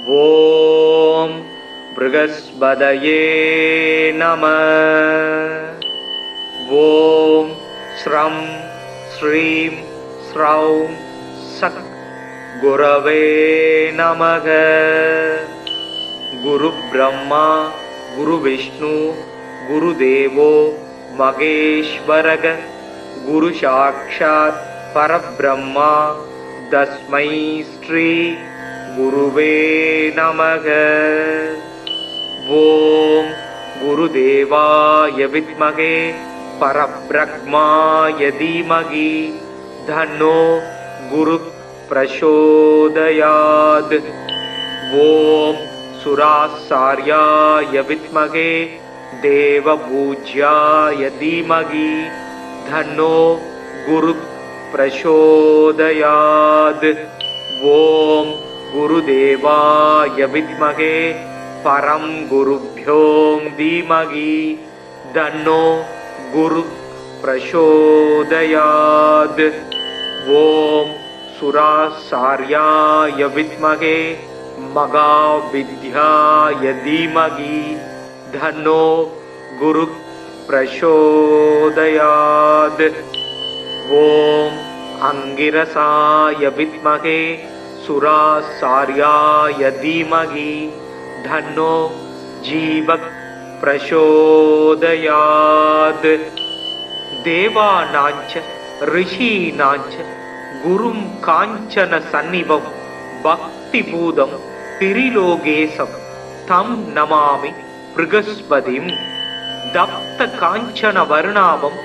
ஓம் ப்ருகஸ்பதயே நமः. ஓம் ஸ்ரம் ஸ்ரீம் ஸ்ரௌம் சக் குரவே நமக. குரு பிரம்மா குரு விஷ்ணு குரு தேவோ மகேஸ்வரக. குரு சாக்ஷாத் பரபிரம்மா தஸ்மை ஸ்ரீ குருவே நமக. ஓம் குருதேவாய வித்மகே பரப்ரக்மாய தீமகி தன்னோ குரு பிரசோதயாத். ஓம் சுராசார்யாய வித்மகே தேவபூஜ்யாய தீமகி தன்னோ குரு பிரசோதயாத். ஓம் குருதேவாய வித்மகே பரம் குருப்யோ தீமகி தன்னோ குரு பிரசோதயாத். ஓம் சுராசார்யாய வித்மகே மகாவித்யாய தீமகி தன்னோ குரு பிரசோதயாத். ஓம் அங்கிரசாய வித்மகே சுராசார்யாய தீமகி தன்னோ ஜீவக் பிரசோதயாத். தேவானாஞ்ச ரிஷீனாஞ்ச குரும் காஞ்சன சந்நிபம் பக்தி பூதம் திரிலோகேசம் தம் நமாமி ப்ருகஸ்பதிம். தப்த காஞ்சன வர்ணாபம்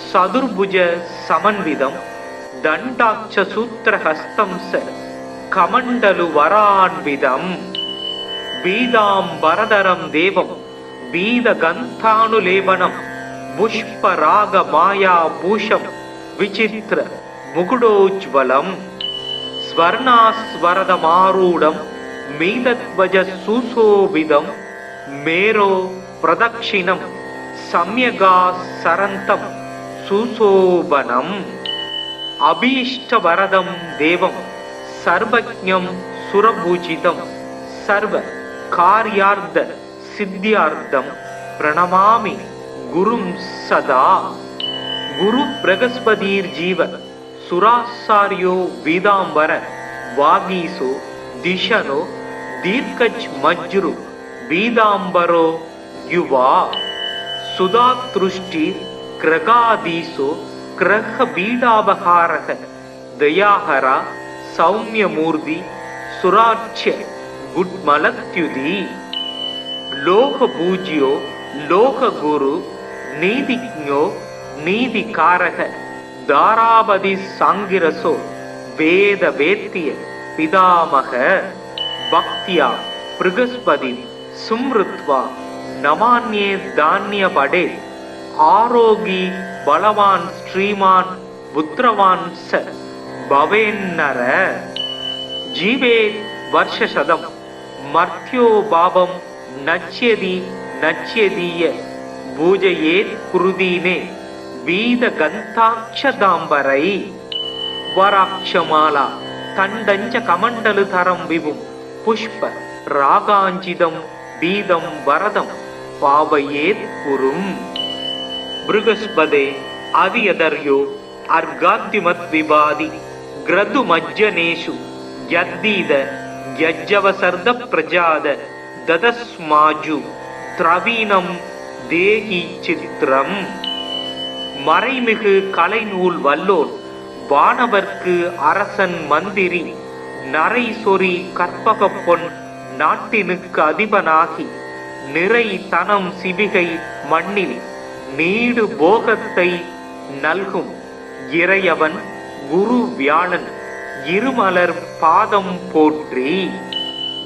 சதுர்புஜ சமன்விதம் தண்டாட்ச சூத்திரஹஸ்தம் ச கமண்டலு வரான்விதம். பீதாம்பரதரம் தேவம் பீதகந்தானுலேபனம் புஷ்பராக மாயா பூஷம் விசித்திர முகுடோஜ்வலம். ஸ்வர்ணாஸ்வரதமாரூடம் மீதத்வஜ சுசோபிதம் மேரோ பிரதக்ஷிணம் சம்யகா சரந்தம் சுசோபனம். அபீஷ்டவரதம் தேவம் சர்வஜ்ஞம் சுரபூஜிதம் சர்வ கார்யார்த்த சித்தியார்த்தம் பிரணமாமி குரும் சதா. குரு ப்ரகஸ்பதீர் ஜீவ சுராசாரியோ வீதாம்பர வாகீசோ திஷனோ தீர்க்கஜ் மஜ்ரு வீதாம்பரோ யுவா. சுதாத்ருஷ்டி கிரகாதீசோ கிரக பீடாபகாரக தயாஹரா சௌமியமூர்த்தி சுராட்சிய குட்மலத்யுதி. லோக பூஜ்யோ லோக குரு நீதிஜ்ஞோ நீதிகாரக தாராபதி சாங்கிரசோ வேத வேத்திய பிதாமக. பக்தியா ப்ருகஸ்பதி சும்ருத்வா நமான்யே தான்ய படே. ஆரோகி பலவான் ஸ்ரீமான் புத்திரவான் ச பவேன்னர. ஜீவே வர்ஷசதம் மர்த்யோ பாபம் நச்யதி நச்யதீய பூஜையேத் குருதீனே வீத கந்தாட்சதாம்பரை. வராட்சமாலா தண்டஞ்ச கமண்டலு தரம் விபும் புஷ்ப ராகாஞ்சிதம் பீதம் வரதம் பாவையேத் குரும். ப்ருகஸ்பதே அதியதர்யோ அர்காத்திமத் விபாதி கிரது மஜ்ஜனேஷு யத்தீத யஜ்ஜவசர்த பிரஜாத ததஸ்மாஜு திரவீணம் தேகி சித்திரம். மறைமிகு கலைநூல் வல்லோன் வானவர்க்கு அரசன் மந்திரி நரை சொறி கற்பக பொன் நாட்டினுக்கு அதிபனாகி நிறை தனம் சிவிகை மண்ணில் நீடு போகத்தை நல்கும் இறையவன் குரு வியாழன் இருமலர் பாதம் போற்றி.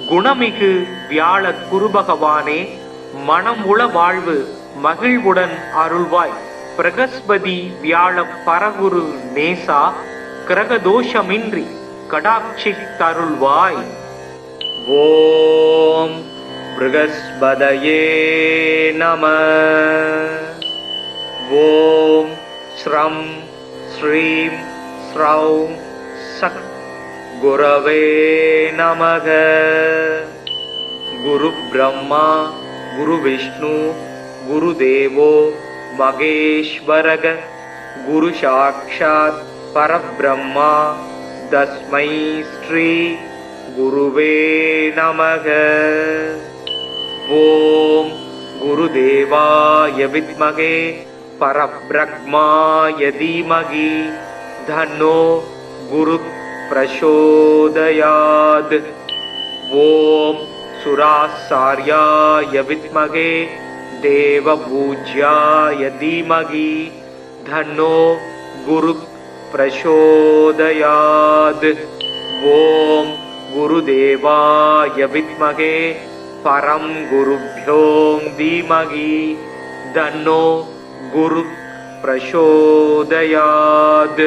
குணமிகு வியாழ குருபகவானே மனமுள வாழ்வு மகிழ்வுடன் அருள்வாய். பிரகஸ்பதி வியாழ பரகுரு நேசா கிரகதோஷமின்றி கடாட்சித்தருள்வாய். ஓம் ப்ருகஸ்பதயே நமः. ஓம் ஸ்ரம் ஸ்ரீம் ஸ்ரௌம் சக் குரவே நமக. குரு பிரம்மா குரு விஷ்ணு குரு தேவோ மகேஸ்வரக குரு சாக்ஷாத் பரபிரம்மா தஸ்மை ஸ்ரீ குருவே நமக. ஓம் குருதேவாய வித்மகே பரபிரம்மாய தீமகி தன்னோ குரு பிரசோதயாத். ஓம் சுராசார்யாய வித்மகே தேவபூஜ்யாய தீமகி தன்னோ குரு பிரசோதயாத். ஓம் குருதேவாய வித்மகே பரம் குருப்யோ தீமகி தன்னோ குரு பிரசோதயாத்.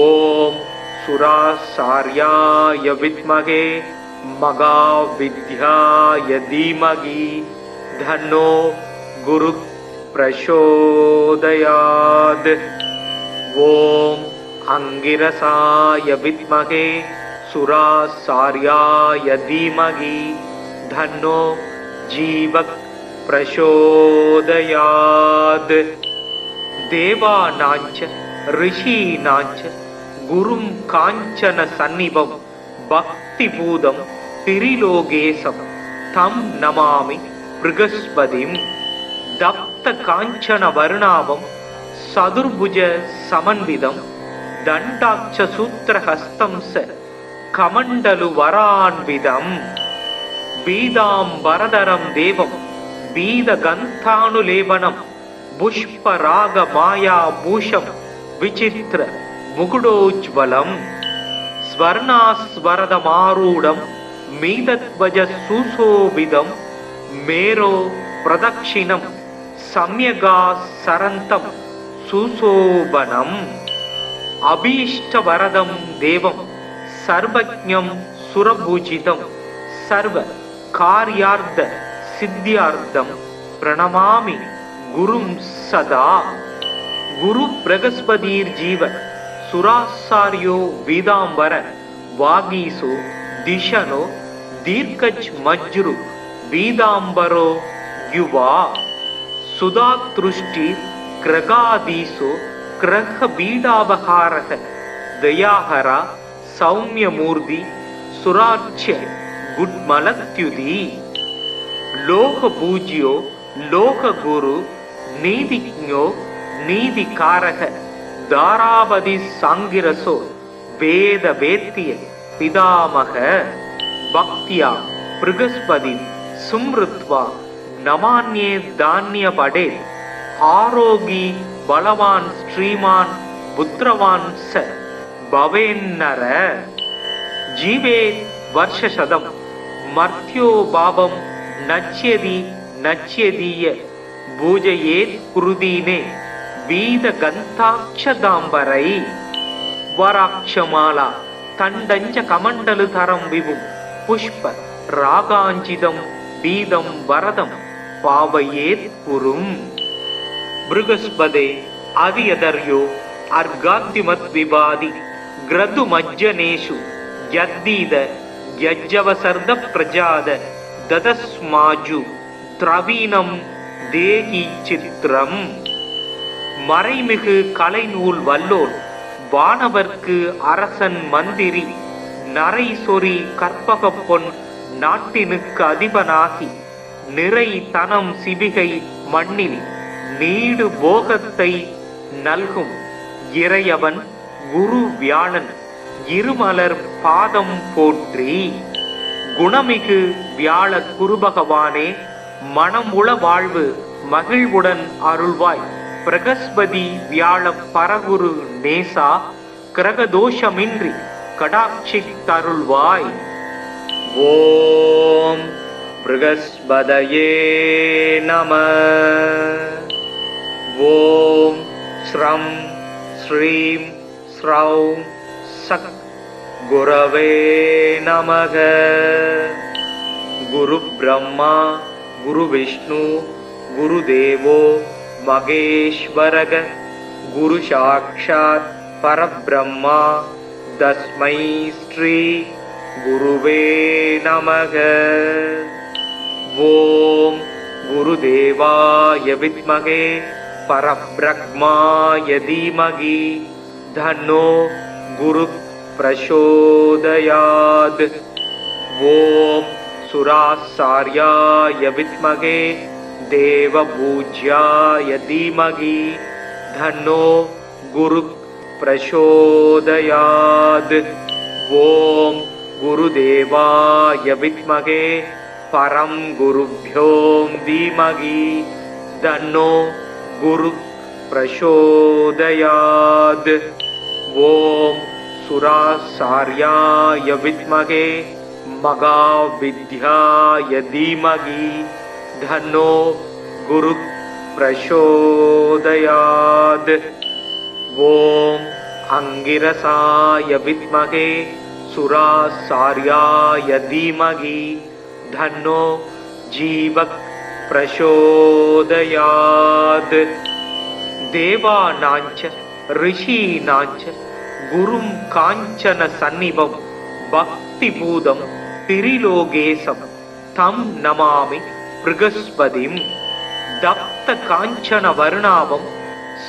ஓம் சுராசார்யாய வித்மகே மகாவித்யாய தீமகி தன்னோ குரு பிரசோதயாத். ஓம் அங்கிரசாய வித்மகே சுராசார்யாய தீமகி தன்னோ ஜீவக் பிரசோதயாத். தேவானாஞ்ச ரிஷீனாஞ்ச குரும் காஞ்சன சந்நிபம் பக்தி பூதம் திரிலோகேசம் தம் நமாமி ப்ருகஸ்பதிம். தப்த காஞ்சன வர்ணாபம் சதுர்புஜ சமன்விதம் தண்டாட்ச சூத்திரஹஸ்தம் ச கமண்டலு வரான்விதம். பீதாம்பரதரம் தேவம் பீதகந்தானுலேபனம் புஷ்பராக மாயா பூஷம் விசித்திர முகுடோஜ்வலம். ஸ்வர்ணாஸ்வரதமாரூடம் மீதத்வஜ சுசோபிதம் மேரோ பிரதக்ஷிணம் சம்யகா சரந்தம் சுசோபனம். அபீஷ்டவரதம் தேவம் சர்வஜ்ஞம் சுரபூஜிதம் சர்வ கார்யார்த்த சித்தியார்த்தம் பிரணமாமி குரும் சதா. குரு பிரகஸ்பதீர் ஜீவ சுராசாரியோ வீதாம்பர வாகீசோ திஷனோ தீர்க்கஜ் மஜ்ரு வீதாம்பரோ யுவா. சுதாத்ருஷ்டி கிரகாதீசோ கிரக பீடாபகாரக தயாஹரா சௌமியமூர்த்தி சுராட்சிய குட்மலத்யுதி. லோக பூஜ்யோ லோக குரு நீதிஜ்ஞோ நீதிகாரக தாராபதி சாங்கிரசோ வேத வேத்திய பிதாமக. பக்தியா ப்ருகஸ்பதி சும்ருத்வா நமான்யே தானிய படே. ஆரோகி பலவான் ஸ்ரீமான் புத்திரவான் ச பவேன்னர. ஜீவே வர்ஷசதம் மர்த்யோ பாவம் நச்யதி நச்யதீய பூஜையேத் குருதீனே வீத கந்தாட்சதாம்பரை. வராட்சமாலா தண்டஞ்ச கமண்டலு தரம் விபும் புஷ்ப ராகாஞ்சிதம் பீதம் வரதம் பாவையேத் குரும். ப்ருகஸ்பதே அதியதர்யோ அர்காத்திமத் விபாதி கிரது மஜ்ஜனேஷு யத்தீத யஜ்ஜவசர்த பிரஜாத ததஸ்மாஜு திரவீனம் தேகி சித்திரம். மறைமிகு கலைநூல் வல்லோன் வானவர்க்கு அரசன் மந்திரி நரை சொறி கற்பக பொன் நாட்டினுக்கு அதிபனாகி நிறை தனம் சிவிகை மண்ணில் நீடு போகத்தை நல்கும் இறையவன் குரு வியாழன் இருமலர் பாதம் போற்றி. குணமிகு வியாழ குருபகவானே மனமுள வாழ்வு மகிழ்வுடன் அருள்வாய். பிரகஸ்பதி வியாழ பரகுரு நேசா கிரகதோஷமின்றி கடாட்சி தருள்வாய். ஓம் ப்ருகஸ்பதயே நம. ஓம் ஸ்ரம் ஸ்ரீம் ஸ்ரௌம் சக் குரவே நமக. குரு பிரம்மா குரு விஷ்ணு குரு தேவோ மகேஸ்வரக குரு சாக்ஷாத் பரபிரம்மா தஸ்மை ஸ்ரீ குருவே நமக. ஓம் குருதேவாய வித்மகே பரப்ரக்மாய தீமகி தன்னோ குரு பிரசோதயாத். ஓம் சுராசார்யாய வித்மகே தேவபூஜ்யாய தீமகி தன்னோ குரு பிரசோதயாத். ஓம் குருதேவாய வித்மகே பரம் குருப்யோம் தீமகி தன்னோ குரு பிரசோதயாத். ஓம் சுராசார்யாய வித்மகே மகாவித்யாய தீமகி தன்னோ குரு பிரசோதயாத். ஓம் அங்கிரசாய வித்மகே சுராசார்யாய தீமகி தன்னோ ஜீவக் பிரசோதயாத். தேவானாஞ்ச ரிஷீனாஞ்ச குரும் காஞ்சன சந்நிபம் பக்திபூதம் திரிலோகேசம் தம் நமாமி ப்ருகஸ்பதிம். தப்த காஞ்சன வர்ணாபம்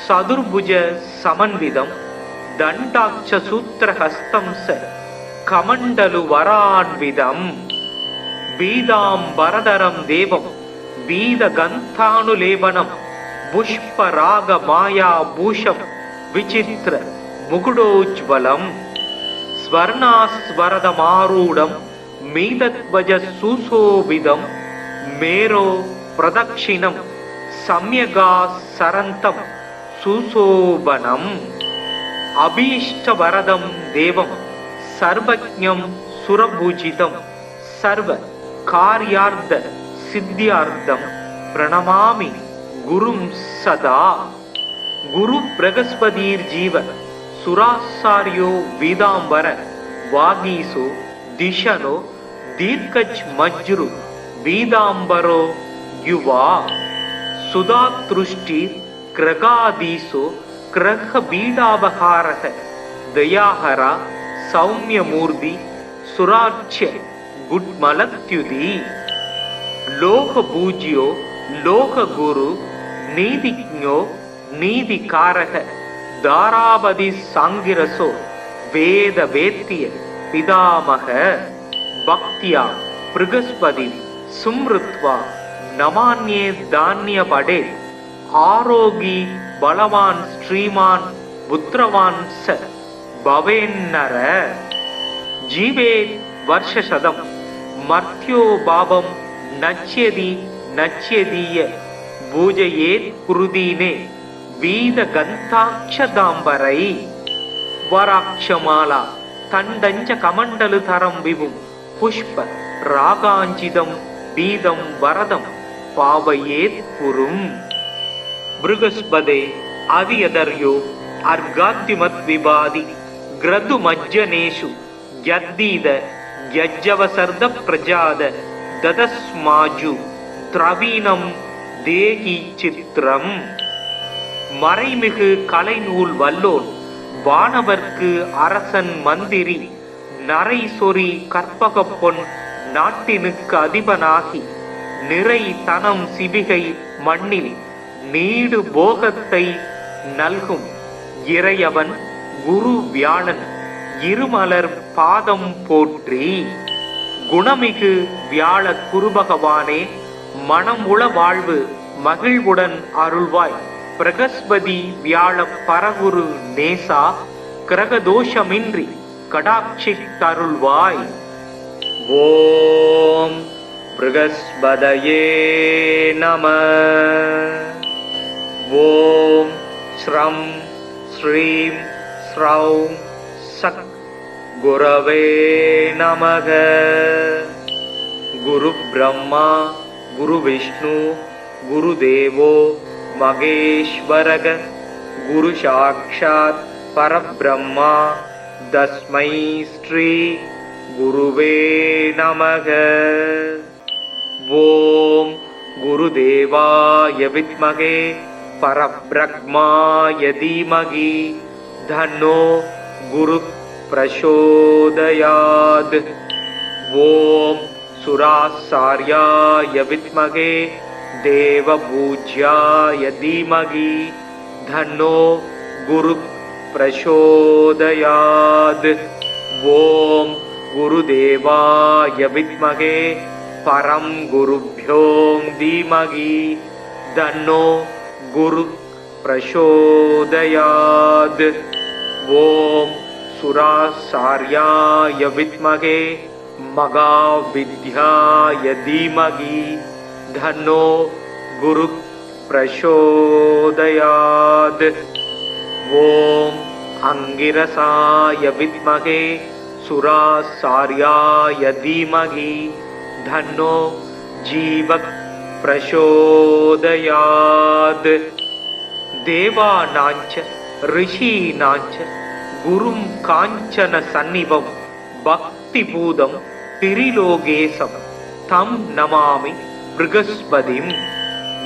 சதுர்புஜ சமன்விதம் தண்டாட்ச சூத்திரஹஸ்தம் ச கமண்டலு வரான்விதம். பீதாம்பரதரம் தேவம் பீதகந்தானுலேபனம் புஷ்பராக மாயா பூஷம் விசித்திர முகுடோஜ்வலம். ஸ்வர்ணாஸ்வரதமாரூடம் மீதத்வஜ சுசோபிதம் மேரோ பிரதக்ஷிணம் சம்யகா சரந்தம் சுசோபனம். அபீஷ்டவரதம் தேவம் சர்வஜ்ஞம் சுரபூஜிதம் சர்வ கார்யார்த்த சித்தியார்த்தம் பிரணமாமி குரும் சதா. குரு பிரகஸ்பதீர் ஜீவ சுராசாரியோ வீதாம்பர வாகீசோ திஷனோ தீர்க்கஜ் மஜ்ரு வீதாம்பரோ யுவா. சுதாத்ருஷ்டிர் கிரகாதீசோ கிரக பீடாபகாரக தயாஹரா சௌமியமூர்த்தி சுராட்சிய குட்மலத்யுதி. லோக பூஜ்யோ லோக குரு நீதிஜ்ஞோ நீதிகாரக தாராபதி சாங்கிரசோ வேத வேத்திய பிதாமக. பக்தியா ப்ருகஸ்பதி சும்ருத்வா நமான்யே தான்யபடே. ஆரோகி பலவான் ஸ்ரீமான் புத்திரவான் ச பவேன்னர. ஜீவே வர்ஷசதம் மர்த்யோ பாபம் நச்யதி நச்யதீய பூஜையேத் குருதீனே வீத கந்தாட்சதாம்பரை. வராட்சமாலா தண்டஞ்ச கமண்டலு தரம் விபும் புஷ்ப ராகாஞ்சிதம் பீதம் வரதம் பாவையேத் குரும். ப்ருகஸ்பதே அவியதர்யோ அர்காத்திமத் விபாதி கிரது மஜ்ஜனேஷு யத்தீத யஜ்ஜவசர்த பிரஜாத ததஸ்மாஜு திரவீனம் தேகி சித்திரம். மறைமிகு கலைநூல் வல்லோன் வானவர்க்கு அரசன் மந்திரி நரை சொறி கற்பக பொன் நாட்டினுக்கு அதிபனாகி நிறை தனம் சிவிகை மண்ணில் நீடு போகத்தை நல்கும் இறையவன் குரு வியாழன் இருமலர் பாதம் போற்றி. குணமிகு வியாழ குருபகவானே மனம் உள வாழ்வு மகிழ்வுடன் அருள்வாய். பிரகஸ்பதி வியாழ பரகுரு நேசா கிரகதோஷமின்றி கடாட்சி தருள்வாய். ஓம் ப்ருகஸ்பதயே நம. ஓம் ஸ்ரம் ஸ்ரீம் ஸ்ரௌம் சக் குரவே நமக. குரு பிரம்மா குரு விஷ்ணு குரு தேவோ மகேஸ்வரக. குரு சாக்ஷாத் பரபிரம்மா தஸ்மை ஸ்ரீ குருவே நமக. ஓம் குருதேவாய வித்மகே பரபிரம்மாய தீமகி தன்னோ குரு प्रचोदयात्। ॐ सुरासार्याय विद्महे देवपूज्याय धीमहि तन्नो गुरुः प्रचोदयात्। ॐ गुरुदेवाय विद्महे परं गुरुभ्यो धीमहि तन्नो गुरुः प्रचोदयात्। ॐ सुरासार्याय विद्महे महाविद्याय धीमहि तन्नो गुरुः प्रचोदयात्। ॐ अंगिरसाय विद्महे सुरासार्याय धीमहि तन्नो जीवः प्रचोदयात्। देवानाञ्च ऋषीणाञ्च गुरुं काञ्चन सन्निभं भक्तिपूतं त्रिलोकेशं तं नमामि बृहस्पतिं।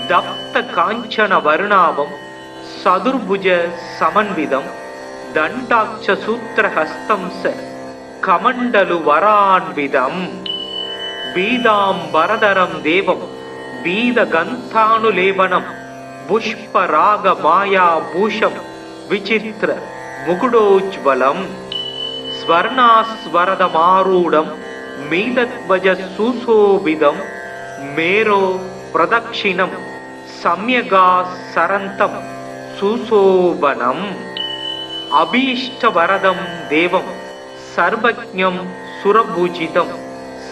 दत्त काञ्चन वर्णाभं चतुर्भुज समन्वितं दण्डाक्ष सूत्रहस्तं स कमण्डलु वरान्वितं। बीदाम्बरधरं देवं बीदगन्धानुलेपनं पुष्परागमायाभूषं विचित्र मुकुटोज्ज्वलं। स्वर्णास्वरदमारूढं मीनध्वज सुशोभितं मेरो प्रदक्षिणं सम्यगासरन्तं सुशोभनम्। अभीष्टवरदं देवं सर्वज्ञं सुरपूजितं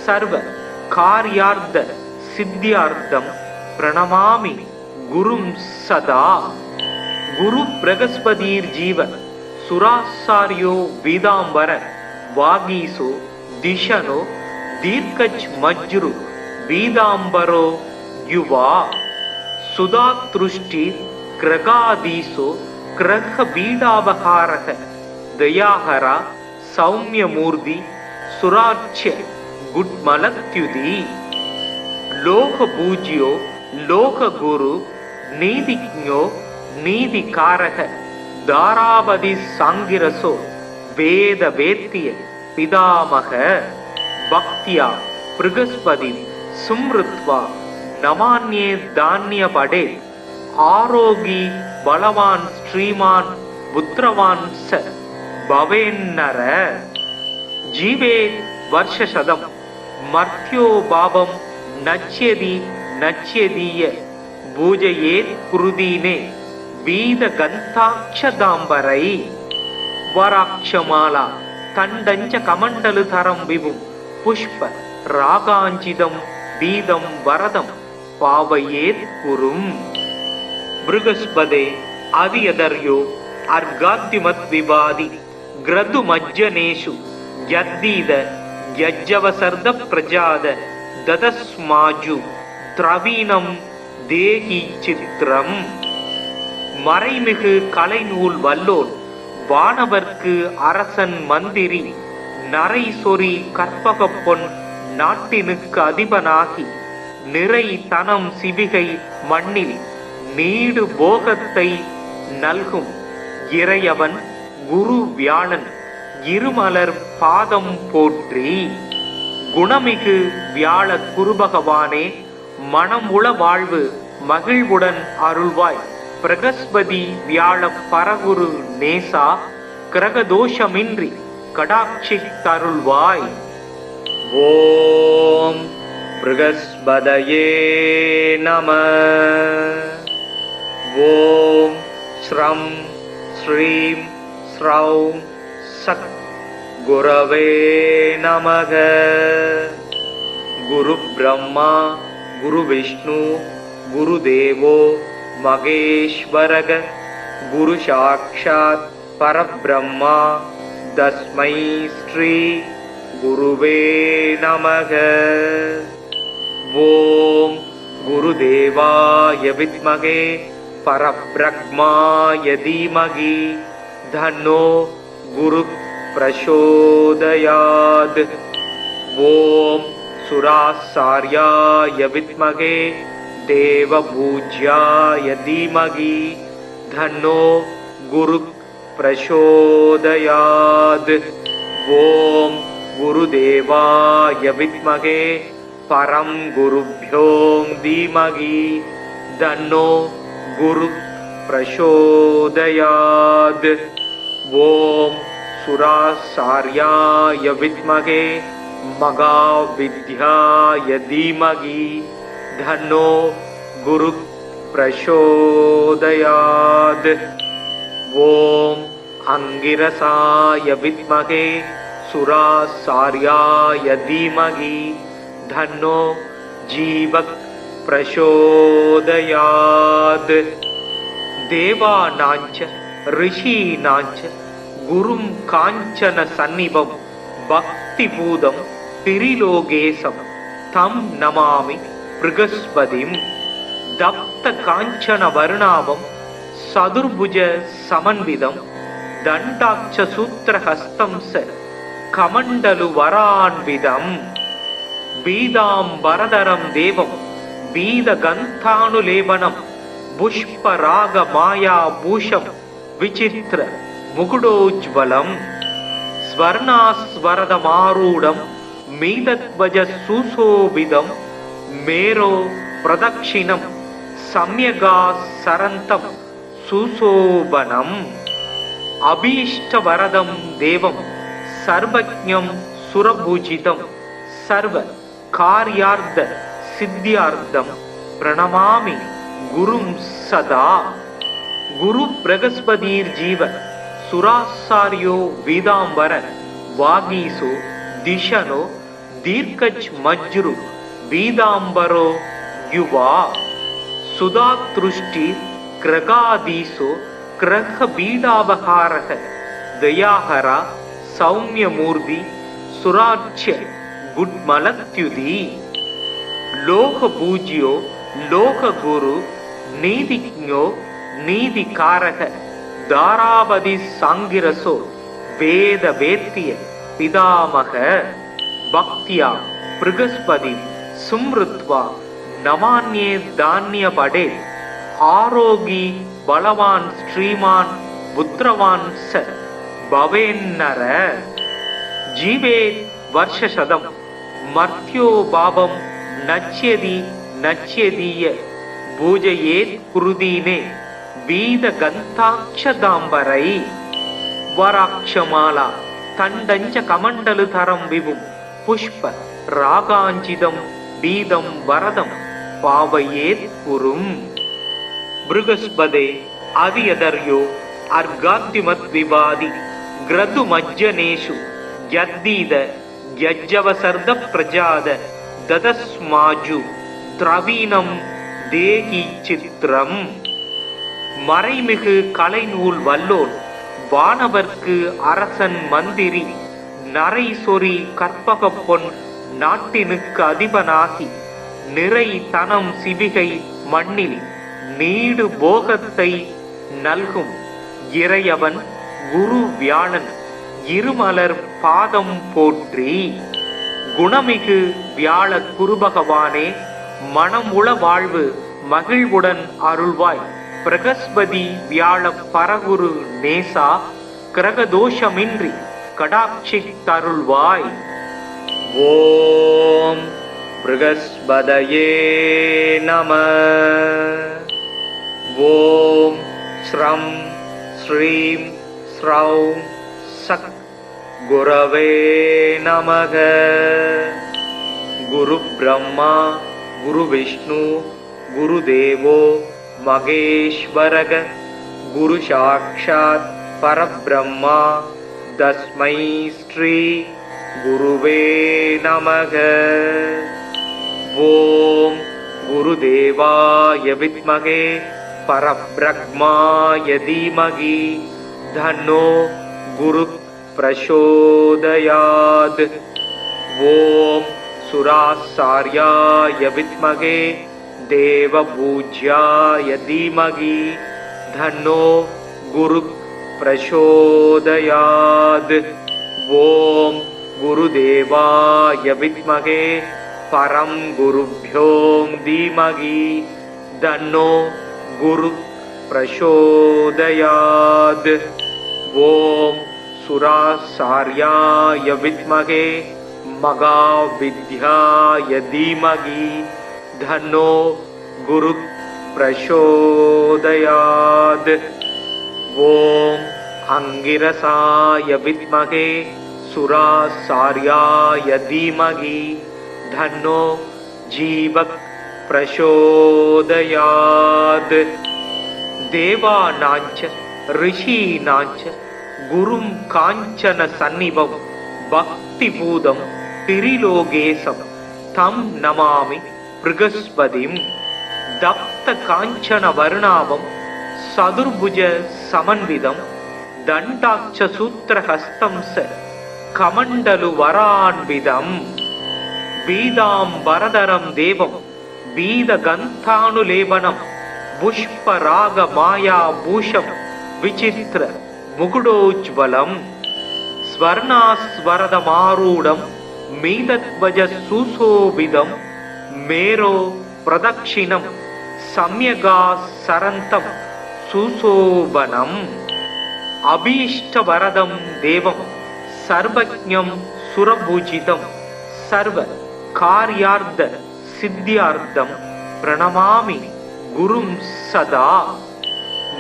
सर्वकार्यार्थ सिद्ध्यार्थं प्रणमामि गुरुं सदा। गुरु बृहस्पतिर्जीव सुरासार्यो वीदांबर वागीसो दिशनो दीर्घज्मज्रु वीदांबरो युवा। सुधातृष्टि ग्रगादीसो ग्रह बीडावहारः दयाहरा सौम्यमूर्ति सुराच्य गुड्मलत्युदी। लोकपूज्यो लोकगुरु नीतिज्ञो नीतिकारः दारावधि सांगिरसो वेद वेत्य पितामह। भक्त्या बृहस्पति सुमृत्वा नमान्ये धान्यपडे आरोगी बलवान् श्रीमान् पुत्रवान् स भवेन्नर। जीवेत् वर्षशतं मर्त्यो भावं नच्यति नच्यदीय पूजयेत् कुरुदीने वीदगन्धाक्षदाम्बरै। वराक्षमाला तण्डञ्च कमण्डलुधरं विभुं पुष्प रागाञ्चितं वीदं वरदं पावयेत् कुरुम्। बृहस्पते अवियदर्यो अर्घाद्युमद्विवादि ग्रदुमज्जनेषु यद्दीद यज्जवसर्द प्रजाद ददस्माजु द्रवीणं தேகி சித்திரம். மறைமிகு கலைநூல் வல்லோன் வானவர்க்கு அரசன் மந்திரி நரை சொறி கற்பக பொன் நாட்டினுக்கு அதிபனாகி நிறை தனம் சிவிகை மண்ணில் நீடு போகத்தை நல்கும் இறையவன் குரு வியாழன் இருமலர் பாதம் போற்றி. குணமிகு வியாழ குருபகவானே மனம் உள வாழ்வு மகிழ்வுடன் அருள்வாய். பிரகஸ்பதி வியாழ பரகுரு நேசா கிரகதோஷமின்றி கடாட்சி தருள்வாய். ஓம் பிரகஸ்பதயே நம. ஓம் ஸ்ரம் ஸ்ரீம் ஸ்ரௌம் சத் குரவே நமக. குரு பிரம்மா குரு விஷ்ணு குரு தேவோ மகேஸ்வரக. குரு சாக்ஷாத் பரபிரம்மா தஸ்மை ஸ்ரீ குருவே நமக. ஓம் குருதேவாய வித்மகே பரபிரம்மாய தீமகி தன்னோ குரு பிரசோதயாத். ஓம் சுராசார்யாய வித்மகே தேவபூஜ்யாய தீமகி தன்னோ குரு பிரசோதயாத். ஓம் குருதேவாய வித்மகே பரம் குருப்யோம் தீமகி தன்னோ குரு பிரசோதயாத். ஓம் சுராசார்யாய வித்மகே மகாவித்யாய தீமகி தன்னோ குரு பிரசோதயாத். ஓம் அங்கிரசாய வித்மகே சுராசார்யாய தீமகி தன்னோ ஜீவக் பிரசோதயாத். தேவானாஞ்ச ரிஷீனாஞ்ச குரும் காஞ்சன சந்நிபம் பக்தி பூதம் திரிலோகேசம் தம் நமாமி ப்ருகஸ்பதிம். தப்த காஞ்சன வருணாபம் சதுர்புஜ சமன்விதம் தண்டாட்ச சூத்திரஹஸ்தம் ச கமண்டலு வரான்விதம். பீதாம்பரதரம் தேவம் பீத கந்தானுலேபனம் புஷ்பராக மாயா பூஷம் விசித்திர முகுடோஜ்வலம். ஸ்வர்ணாஸ்வரதமாரூடம் மீதத்வஜ சுசோபிதம் மேரோ பிரதக்ஷிணம் சம்யகா சரந்தம் சுசோபனம். அபீஷ்டவரதம் தேவம் சர்வஜ்ஞம் சுரபூஜிதம் சர்வ கார்யார்த்த சித்தியார்த்தம் பிரணமாமி குரும் சதா. குரு பிரகஸ்பதீர் ஜீவ சுராசாரியோ வீதாம்பர வாகீசோ திஷனோ தீர்க்கஜ் மஜ்ரு வீதாம்பரோ யுவா. சுதாத்ருஷ்டி கிரகாதீசோ கிரக பீடாபகாரக தயாஹரா சௌமியமூர்த்தி சுராட்ச குட்மலத்யுதி. லோக பூஜ்யோ லோக குரு நீதிஜ்ஞோ நீதிகாரக தாராபதி சாங்கிரசோ வேத வேத்திய பிதாமக. பக்தியா ப்ருகஸ்பதி சும்ருத்வா நமான்யே தான்ய படே. ஆரோகி பலவான் ஸ்ரீமான் புத்திரவான் ச பவேன்னர. ஜீவே வர்ஷசதம் மர்த்யோ பாபம் நச்யதி நச்யதீய பூஜையேத் குருதீனே வீத கந்தாட்சதாம்பரை. வராட்சமாலா தண்டஞ்ச கமண்டலு தரம் விபும் புஷ்ப ராகாஞ்சிதம் பீதம் வரதம் பாவையேத் குரும். ப்ருகஸ்பதே அதியதர்யோ அர்காத்திமத் விவாதி கிரது மஜ்ஜனேஷு யத்தீத யஜ்ஜவசர்த பிரஜாத ததஸ்மாஜு திரவீனம் தேகி சித்திரம். மறைமிகு கலைநூல் வல்லோன் வானவர்க்கு அரசன் மந்திரி நரை சொறி கற்பக பொன் நாட்டினுக்கு அதிபனாகி நிறை தனம் சிவிகை மண்ணில் நீடு போகத்தை நல்கும் இறையவன் குரு வியாழன் இருமலர் பாதம் போற்றி. குணமிகு வியாழ குருபகவானே மனமுள வாழ்வு மகிழ்வுடன் அருள்வாய். பிரகஸ்பதி வியாழ பரகுரு நேசா கிரகதோஷமின்றி கடாட்சி தருள்வாய். ஓம் ப்ருகஸ்பதயே நம. ஓம் ஸ்ரம் ஸ்ரீம் ஸ்ரௌம் சக் குரவே நமக. குரு பிரம்மா குரு விஷ்ணு குரு தேவோ மகேஸ்வரக. குரு சாக்ஷாத் பரபிரம்மா தஸ்மை ஸ்ரீ குருவே நமக. ஓம் குருதேவாய வித்மகே பரபிரம்மாய தீமகி தன்னோ குரு பிரசோதயாத். ஓம் சுராசார்யாய வித்மகே தேவபூஜ்யாய தீமகி தன்னோ குரு பிரசோதயாத். ஓம் குருதேவாய வித்மகே பரம் குருப்யோம் தீமகி தன்னோ குரு பிரசோதயாத். ஓம் सुरासार्याय विद्महे महाविद्याय धीमहि तन्नो गुरुः प्रचोदयात्। ओम अंगिरसाय विद्महे सुरासार्याय धीमहि तन्नो जीवः प्रचोदयात्। देवानांच ऋषीणांच गुरुं कांचन सन्निभं भक्तिपूतं त्रिलोकेशं तं नमामि बृहस्पतिं। दप्त कांचन वर्णाभं सदुर्भुज समन्वितं दण्डाक्ष सूत्रहस्तं स कमण्डलु वरान्वितं। पीताम्बरधरं देवं पीतगन्धानुलेपनं पुष्परागमायाभूषं विचित्र मुकुटोज्ज्वलं। स्वर्णास्वरदमारूढं मीतध्वज सुशोभितं मेरो प्रदक्षिणं सम्यगासरन्तं सुशोभनम्। अभीष्टवरदं देवं सर्वज्ञं सुरपूजितं सर्वकार्यार्थ सिद्ध्यार्थं प्रणमामि गुरुं सदा।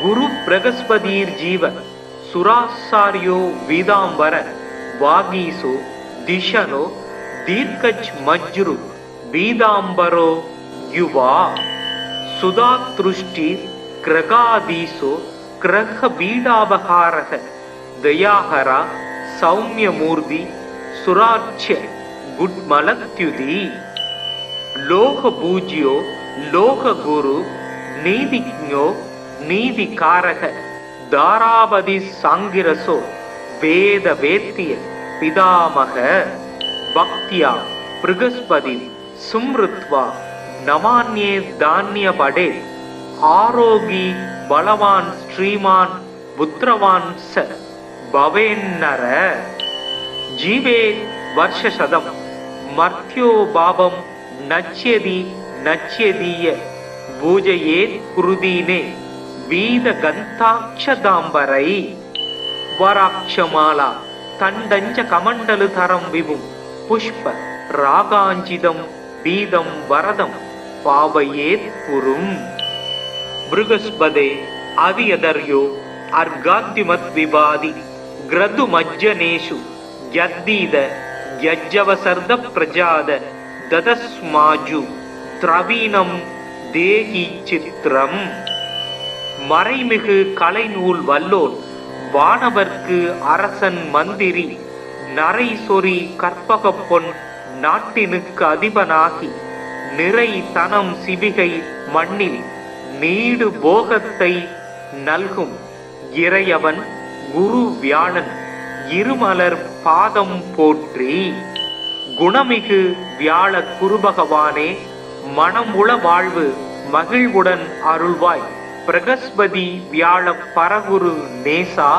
गुरु बृहस्पतिर्जीव सुरासार्यो वीदांबर वागीसो दिशनो दीर्घज्मज्रु वीदांबरो युवा। सुधातृष्टि ग्रगादीसो ग्रह बीडापहारः दयाहरा सौम्यमूर्ति सुराच्य गुड्मलत्युति। लोकपूज्यो लोकगुरु नीतिज्ञो नीतिकारः दारावधि सांगिरसो वेद वेत्य पितामह। भक्त्या बृहस्पति सुमृत्वा नमान्ये धान्य पडे। आरोगी बलवान श्रीमान पुत्रवान स भवेन्नर। जीवे वर्षशतम मर्त्यो भावं नच्यति नच्यदीय पूजयेत् कुरुदीने वीदगन्धाक्षदाम्बरै। वराक्षमाला तण्डञ्च कमण्डलुधरं विभुं पुष्प रागाञ्चितं पीतं वरदं पावयेत् पुरुम्। बृहस्पते अवियदर्यो अर्घाद्युमद्विवादि ग्रदुमज्जनेषु यद्दीद यज्जवसर्द प्रजाद ददस्माजु द्रवीणं தேகி சித்திரம். மறைமிகு கலைநூல் வல்லோன் வானவர்க்கு அரசன் மந்திரி நரை சொறி கற்பக பொன் நாட்டினுக்கு அதிபனாகி நிறை தனம் சிவிகை மண்ணில் நீடு போகத்தை நல்கும் இறையவன் குரு வியாழன் இருமலர் பாதம் போற்றி. குணமிகு வியாழ குருபகவானே மனமுள வாழ்வு மகிழ்வுடன் அருள்வாய். பிரகஸ்பதி வியாழ பரகுரு நேசா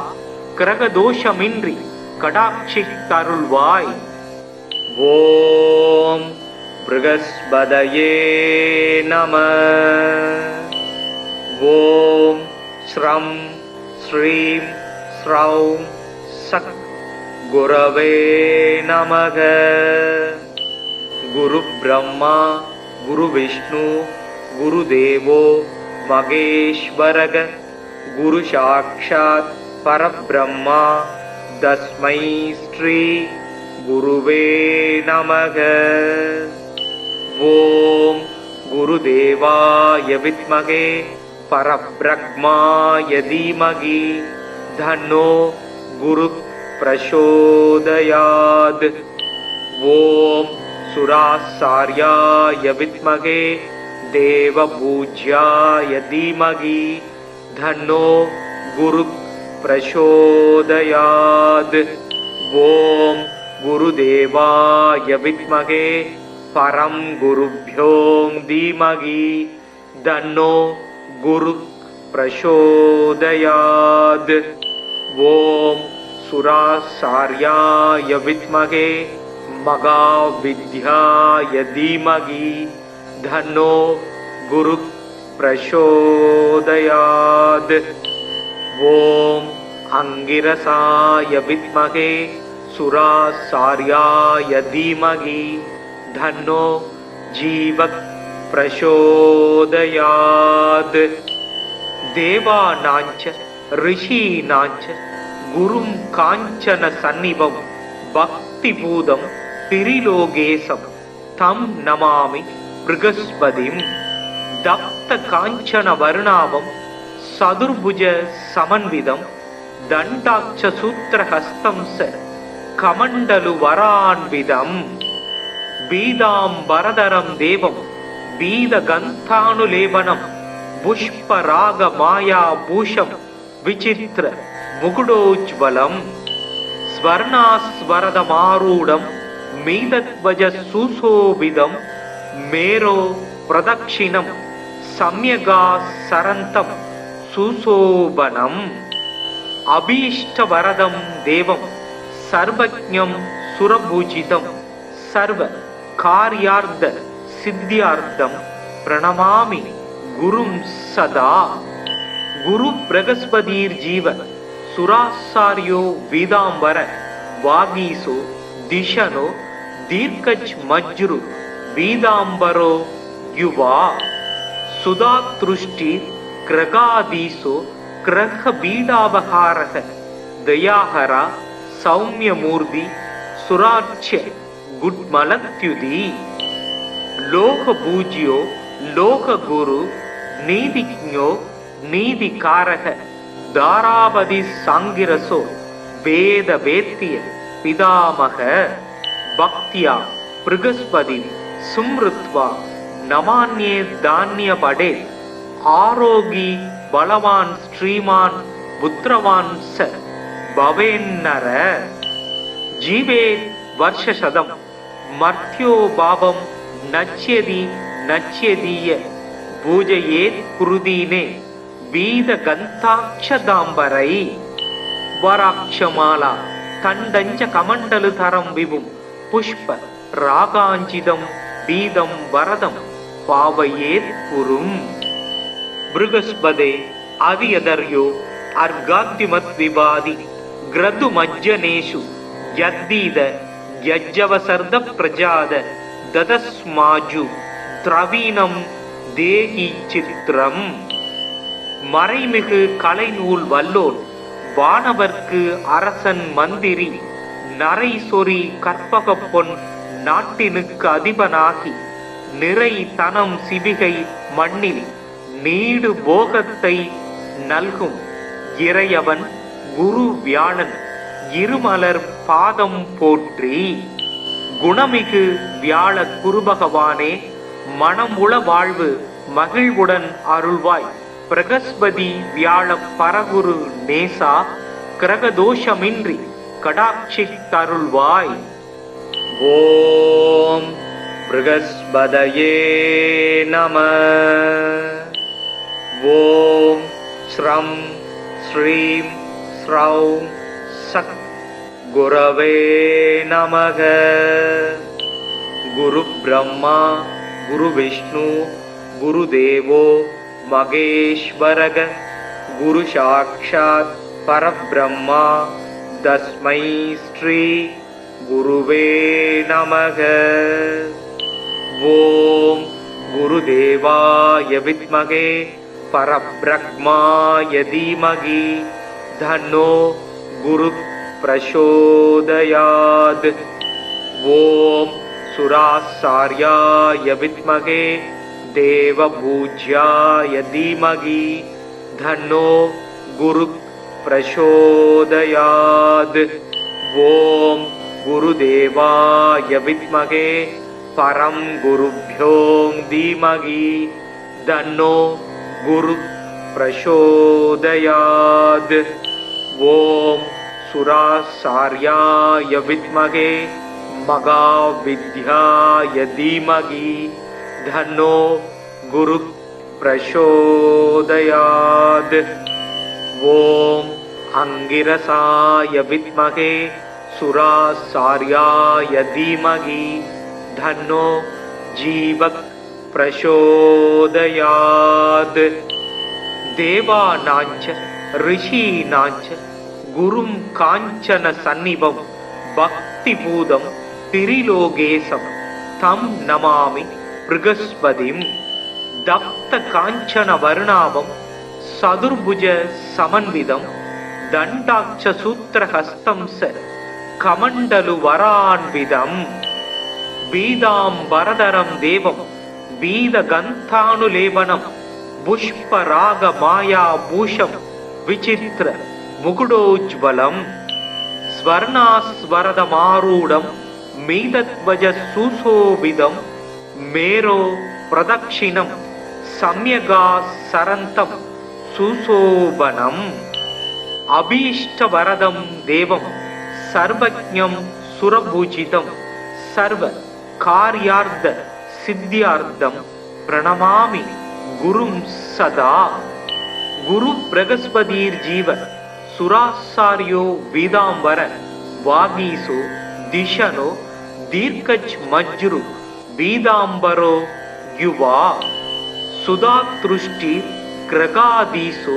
கிரகதோஷமின்றி கடாட்சித்தருள்வாய். ஓம் ப்ருகஸ்பதயே நம. ஓம் ஸ்ரம் ஸ்ரீம் ஸ்ரௌம் சக் குரவே நமக. குரு பிரம்மா குரு விஷ்ணு குரு தேவோ மகேஸ்வரக. குரு சாக்ஷாத் பரபிரம்மா தஸ்மை ஸ்ரீ குருவே நமக. ஓம் குருதேவாய வித்மகே பரபிரம்மாய தீமகி தன்னோ குரு பிரசோதயாத். ஓம் சுராசார்யாய வித்மகே தேவபூஜ்யாய தீமகி தன்னோ குரு பிரசோதயாத். ஓம் குருதேவாய வித்மகே பரம் குருப்யோம் தீமகி தன்னோ குரு பிரசோதயாத். ஓம் சுராசார்யாய வித்மகே மகாவித்யாய தீமகி தன்னோ குரு பிரசோதயாத். ஓம் अंगिरसाय विद्महे सुरासार्याय धीमहि धन्नो जीवः प्रचोदयात् देवानाञ्च ऋषीणाञ्च गुरुं काञ्चन सन्निभं भक्तिपूतं त्रिलोकेशं तं नमामि बृहस्पतिं दत्त काञ्चन वर्णाभं सदुर्भुज समन्वितं दण्डाक्ष सूत्रहस्तं स कमण्डलु वरान्वितम् बीदाम्बरधरं देवं बीदगन्धानुलेपनं पुष्परागमायाभूषं विचित्र मुकुटोज्ज्वलं स्वर्णास्वरदमारूढं मीदध्वज सुशोभितं मेरो प्रदक्षिणं सम्यगासरन्तं सुशोभनम् अभीष्टवरदं देवं सर्वज्ञं सुरपूजितं सर्वकार्यार्थ सिद्ध्यार्थं प्रणमामि गुरुं सदा गुरु बृहस्पतिर्जीव सुरासार्यो वीदांबर वागीसो दिशनो दीर्घज्मज्रु वीदांबरो युवा सुधातृष्टि ग्रगादीसो ग्रह बीडावहारः दयाहरा सौम्यमूर्ति सुराच्य गुड्मलत्युदी लोकपूज्यो लोकगुरु नीतिज्ञो नीतिकारः दारावधि सांगिरसो वेद वेत्य पितामह भक्त्या बृहस्पति सुमृत्वा नमान्ये धान्य पडे आरोगी बलवान श्रीमान पुत्रवान स भवेन्नर जीवे वर्षशतम मर्त्यो भावं नच्यति नच्यदीय पूजयेत् कुरुदीने वीदगन्धाक्षदाम्बरै वराक्षमाला तण्डञ्च कमण्डलुधरं विभुं पुष्प रागाञ्चितं बीदं वरदं पावयेत् कुरुम् बृहस्पते अवियदर्यो अर्गाद्युमद्विवादि ग्रदुमज्जनेषु यद्दीद यज्जवसर्द प्रजाद ददस्माजु द्रवीणं தேகி சித்திரம் மறைமிகு கலைநூல் வல்லோன் வானவர்க்கு அரசன் மந்திரி நரை சொறி கற்பக பொன் நாட்டினுக்கு அதிபனாகி நிறை தனம் சிவிகை மண்ணில் நீடு போகத்தை நல்கும் இறையவன் குரு வியாழன் இருமலர் பாதம் போற்றி குணமிகு வியாழ குருபகவானே மனம் உள வாழ்வு மகிழ்வுடன் அருள்வாய் பிரகஸ்பதி வியாழ பரகுரு நேசா கிரகதோஷமின்றி கடாட்சி தருள்வாய் ஓம் ப்ரகஸ்பதயே நம ஓம் ஸ்ரம் ஸ்ரீம் ஸ்ரௌம் சக் குரவே நமக குரு பிரம்மா गुरु विष्णु गुरुदेवो महेश्वरः गुरु साक्षात् परब्रह्मा तस्मै श्री गुरुवे नमः ओम गुरुदेवाय विद्महे परब्रह्माय धीमहि तन्नो गुरु प्रचोदयात् ओम सुरासार्याय विद्महे देवपूज्याय धीमहि तन्नो गुरु प्रचोदयात् ओम गुरुदेवाय विद्महे परं गुरुभ्यो धीमहि तन्नो गुरु प्रचोदयात् ओम सुरासार्याय विद्महे महाविद्याय धीमहि तन्नो गुरु प्रचोदयात् ओम अंगिरसाय विद्महे सुरासार्याय धीमहि तन्नो जीवः प्रचोदयात् देवानाञ्च ऋषीणाञ्च குரும் காஞ்சன சந்நிபம் பக்திபூதம் திரிலோகேசம் தம் நமாமி ப்ருகஸ்பதிம். தப்த காஞ்சன வருணாபம் சதுர்புஜ சமன்விதம் தண்டாட்ச சூத்திரஹஸ்தம் ச கமண்டலு வரான்விதம். பீதாம்பரதரம் தேவம் பீதகந்தானுலேபனம் புஷ்பராக மாயா பூஷம் விசித்திர முகுடோஜ்வலம். ஸ்வர்ணாஸ்வரதமாரூடம் மீதத்வஜ சுசோபிதம் மேரோ பிரதக்ஷிணம் சம்யகா சரந்தம் சுசோபனம். அபீஷ்டவரதம் தேவம் சர்வஜ்ஞம் சுரபூஜிதம் சர்வ கார்யார்த்த சித்தியார்த்தம் பிரணமாமி குரும் சதா. குரு பிரகஸ்பதீர் ஜீவ சுராசாரியோ வீதாம்பர வாகீசோ திஷனோ தீர்க்கஜ் மஜ்ரு வீதாம்பரோ யுவா. சுதாத்ருஷ்டி கிரகாதீசோ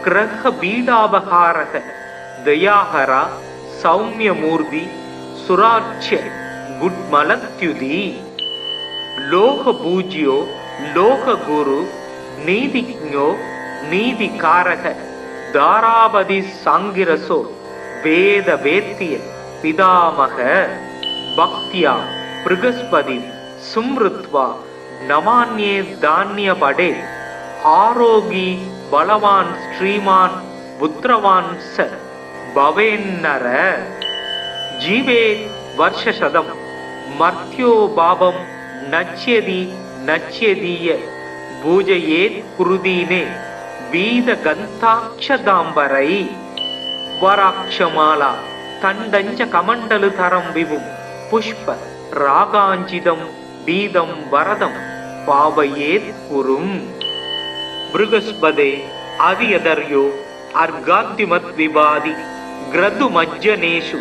கிரக பீடாபகாரக தயாஹரா சௌமியமூர்த்தி சுராட்சிய குட்மலத்யுதி. லோக பூஜ்யோ லோக குரு நீதிஜ்ஞோ நீதிகாரக தாராபதி சாங்கிரசோ வேத வேத்திய பிதாமக. பக்தியா ப்ருகஸ்பதி சும்ருத்வா நமான்யே தான்யபடே. ஆரோகி பலவான் ஸ்ரீமான் புத்திரவான் ச பவேன்னர. ஜீவே வர்ஷசதம் மர்த்யோ பாபம் நச்யதி நச்யதீய பூஜையேத் குருதீனே வீத கந்தாட்சதாம்பரை. வராட்சமாலா தண்டஞ்ச கமண்டலு தரம் விபும் புஷ்ப ராகாஞ்சிதம் பீதம் வரதம் பாவையேத் குரும். ப்ருகஸ்பதே அதியதர்யோ அர்காத்திமத் விவாதி கிரது மஜ்ஜனேஷு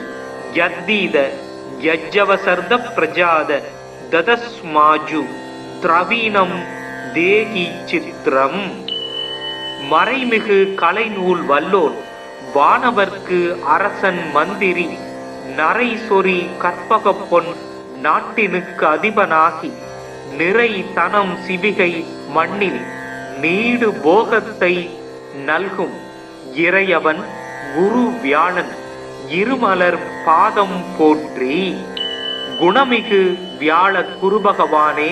யத்தீத யஜ்ஜவசர்த பிரஜாத ததஸ்மாஜு திரவீனம் தேகி சித்திரம். மறைமிகு கலைநூல் வல்லோன் வானவர்க்கு அரசன் மந்திரி நரை சொறி கற்பக பொன் நாட்டினுக்கு அதிபனாகி நிறை தனம் சிவிகை மண்ணில் நீடு போகத்தை நல்கும் இறையவன் குரு வியாழன் இருமலர் பாதம் போற்றி. குணமிகு வியாழ குருபகவானே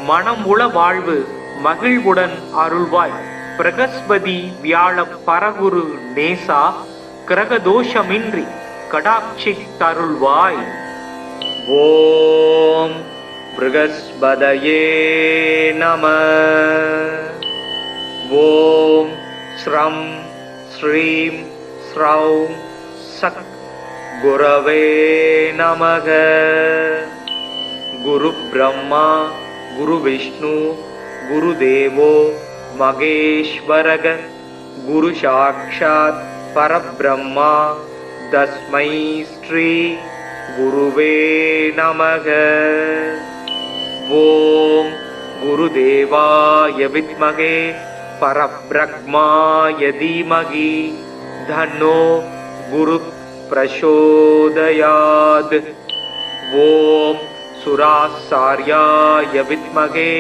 மனம் உள வாழ்வு மகிழ்வுடன் அருள்வாய். பிரகஸ்பதி வியாழ பரகுரு நேசா கிரகதோஷமின்றி கடாட்சி தருள்வாய். ஓம் ப்ருகஸ்பதயே நம. ஓம் ஸ்ரம் ஸ்ரீம் ஸ்ரௌம் சக் குரவே நமக. குரு பிரம்மா குரு விஷ்ணு குரு தேவோ மகேஸ்வரக. குரு சாக்ஷாத் பரபிரம்மா தஸ்மை ஸ்ரீ குருவே நமக. ஓம் குருதேவாய வித்மகே பரப்ரக்மாய தீமகி தன்னோ குரு பிரசோதயாத். ஓம் சுராசார்யாய வித்மகே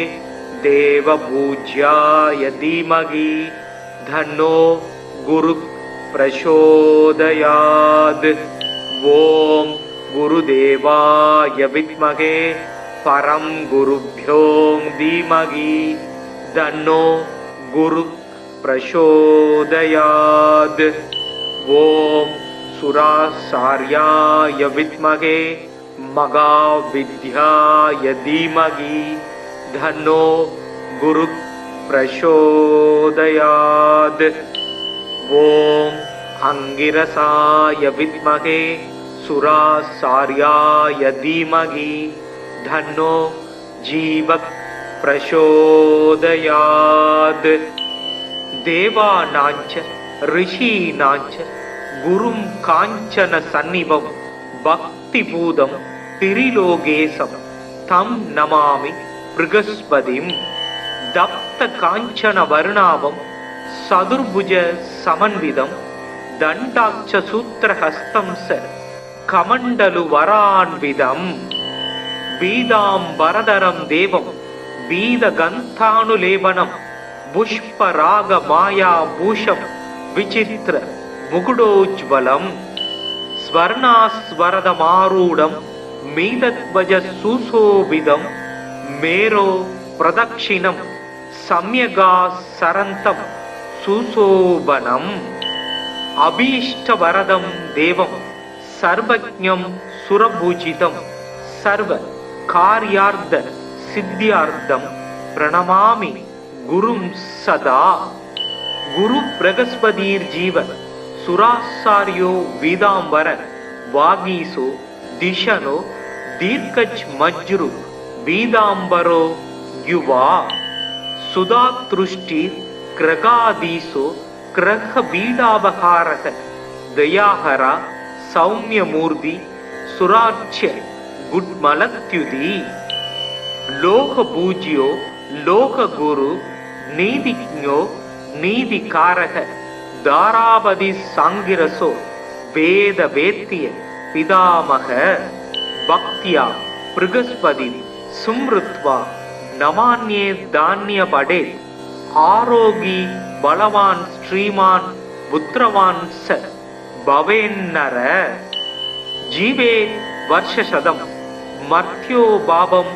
தேவபூஜ்யாய தீமகி தன்னோ குரு பிரசோதயாத். ஓம் குருதேவாய வித்மகே பரம் குருப்யோ தீமகி தன்னோ குரு பிரசோதயாத். ஓம் சுராசார்யாய வித்மகே மகாவித்யாய தீமகி தன்னோ குரு பிரசோதயாத். ஓம் அங்கிரசாய வித்மகே சுராசார்யாய தீமகி தன்னோ ஜீவக் பிரசோதயாத். தேவானாஞ்ச ரிஷீனாஞ்ச குரும் காஞ்சன சந்நிபம் பக்திபூதம் திரிலோகேசம் தம் நமாமி ப்ருகஸ்பதிம். தப்த காஞ்சன வருணாபம் சதுர்புஜ சமன்விதம் தண்டாட்ச சூத்திரஹஸ்தம் ச கமண்டலு வரான்விதம் பீதாம்பரதரம் தேவம் பீதகந்தானுலேபனம் புஷ்பராக மாயா பூஷம் விசித்திர முகுடோஜ்வலம் ஸ்வர்ணாஸ்வரதமாரூடம் மீதத்வஜ சுசோபிதம் மேரோ பிரதக்ஷிணம் சம்யகா சரந்தம் சுசோபனம் அபீஷ்டவரதம் தேவம் சர்வஜ்ஞம் சுரபூஜிதம் சர்வ கார்யார்த்த சித்தியார்த்தம் பிரணமாமி குரும் சதா. குரு பிரகஸ்பதீர் ஜீவ சுராசாரியோ வீதாம்பர வாகீசோ திஷனோ தீர்க்கஜ் மஜ்ரு வீதாம்பரோ யுவா சுதாத்ருஷ்டி கிரகாதீசோ கிரக பீடாபகாரக தயாஹரா சௌமியமூர்த்தி சுராட்சிய குட்மலத்யுதி லோக பூஜ்யோ லோக குரு நீதிஜ்ஞோ நீதிகாரக தாராபதி சாங்கிரசோ வேத வேத்திய பிதாமக பக்தியா பிருகஸ்பதி சும்ருத்வா நமான்யே தானிய படே ஆரோகி பலவான் ஸ்ரீமான் புத்திரவான் ச பவேன்னர ஜீவே வர்ஷசதம் மர்த்யோ பாபம்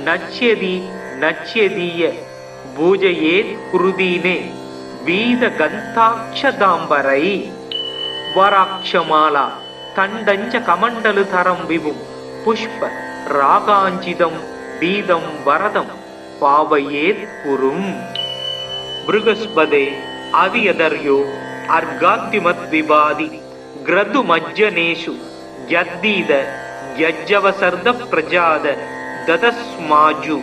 நச்யதி நச்யதீய பூஜையேத் குருதீனே வீத கந்தாட்சதாம்பரை வராட்சமாலா தண்டஞ்ச கமண்டலு தரம் விபும் புஷ்ப ராகாஞ்சிதம் பீதம் வரதம் பாவையேத் குரும். பிருகஸ்பதே அதியதர்யோ அர்காத்திமத் விபாதி கிரது மஜ்ஜனேஷு யத்தீத யஜ்ஜவசர்த பிரஜாத ததஸ்மாஜு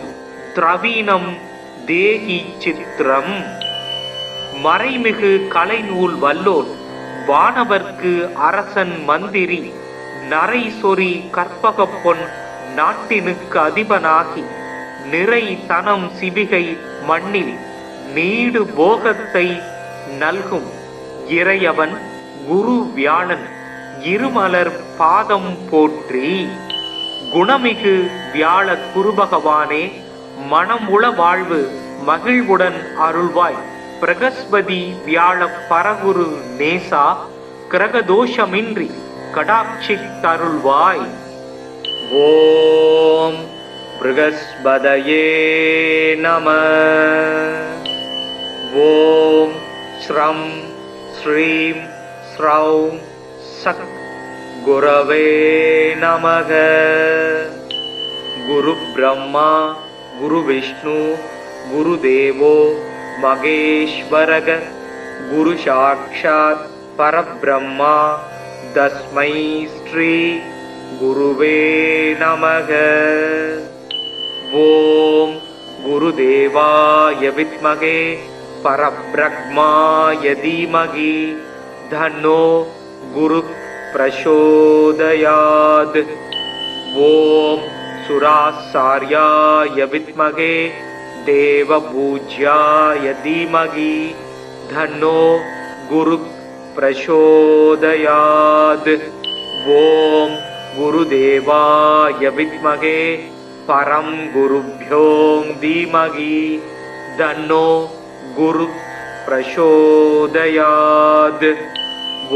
திரவீணம் தேகி சித்திரம். மறைமிகு கலைநூல் வல்லோன் வானவர்க்கு அரசன் மந்திரி நரை சொறி கற்பக பொன் நாட்டினுக்கு அதிபனாகி நிறை தனம் சிவிகை மண்ணில் நீடு போகத்தை நல்கும் இறையவன் குரு வியாழன் இருமலர் பாதம் போற்றி. குணமிகு வியாழ குருபகவானே மனமுள வாழ்வு மகிழ்வுடன் அருள்வாய். பிரகஸ்பதி வியாழ பரகுரு நேசா கிரகதோஷமின்றி கடாட்சித்தருள்வாய். ஓம் பிருகஸ்பதயே நம. ஓம் ஸ்ரம் ஸ்ரீம் ஸ்ரௌம் சக் குரவே நமக. குரு பிரம்மா குரு விஷ்ணு குரு தேவோ மகேஸ்வரக குரு சாக்ஷாத் பரபிரம்மா தஸ்மை ஸ்ரீ குருவே நமக. ஓம் குருதேவாய வித்மகே பரப்ரக்மாய தீமகி தன்னோ குரு பிரசோதயாத். ஓம் சுராசார்யாய வித்மகே தேவபூஜ்யாய தீமகி தன்னோ குரு பிரசோதயாத். ஓம் குருதேவாய வித்மகே பரம் குருப்யோ தீமகி தன்னோ குரு பிரசோதயாத்.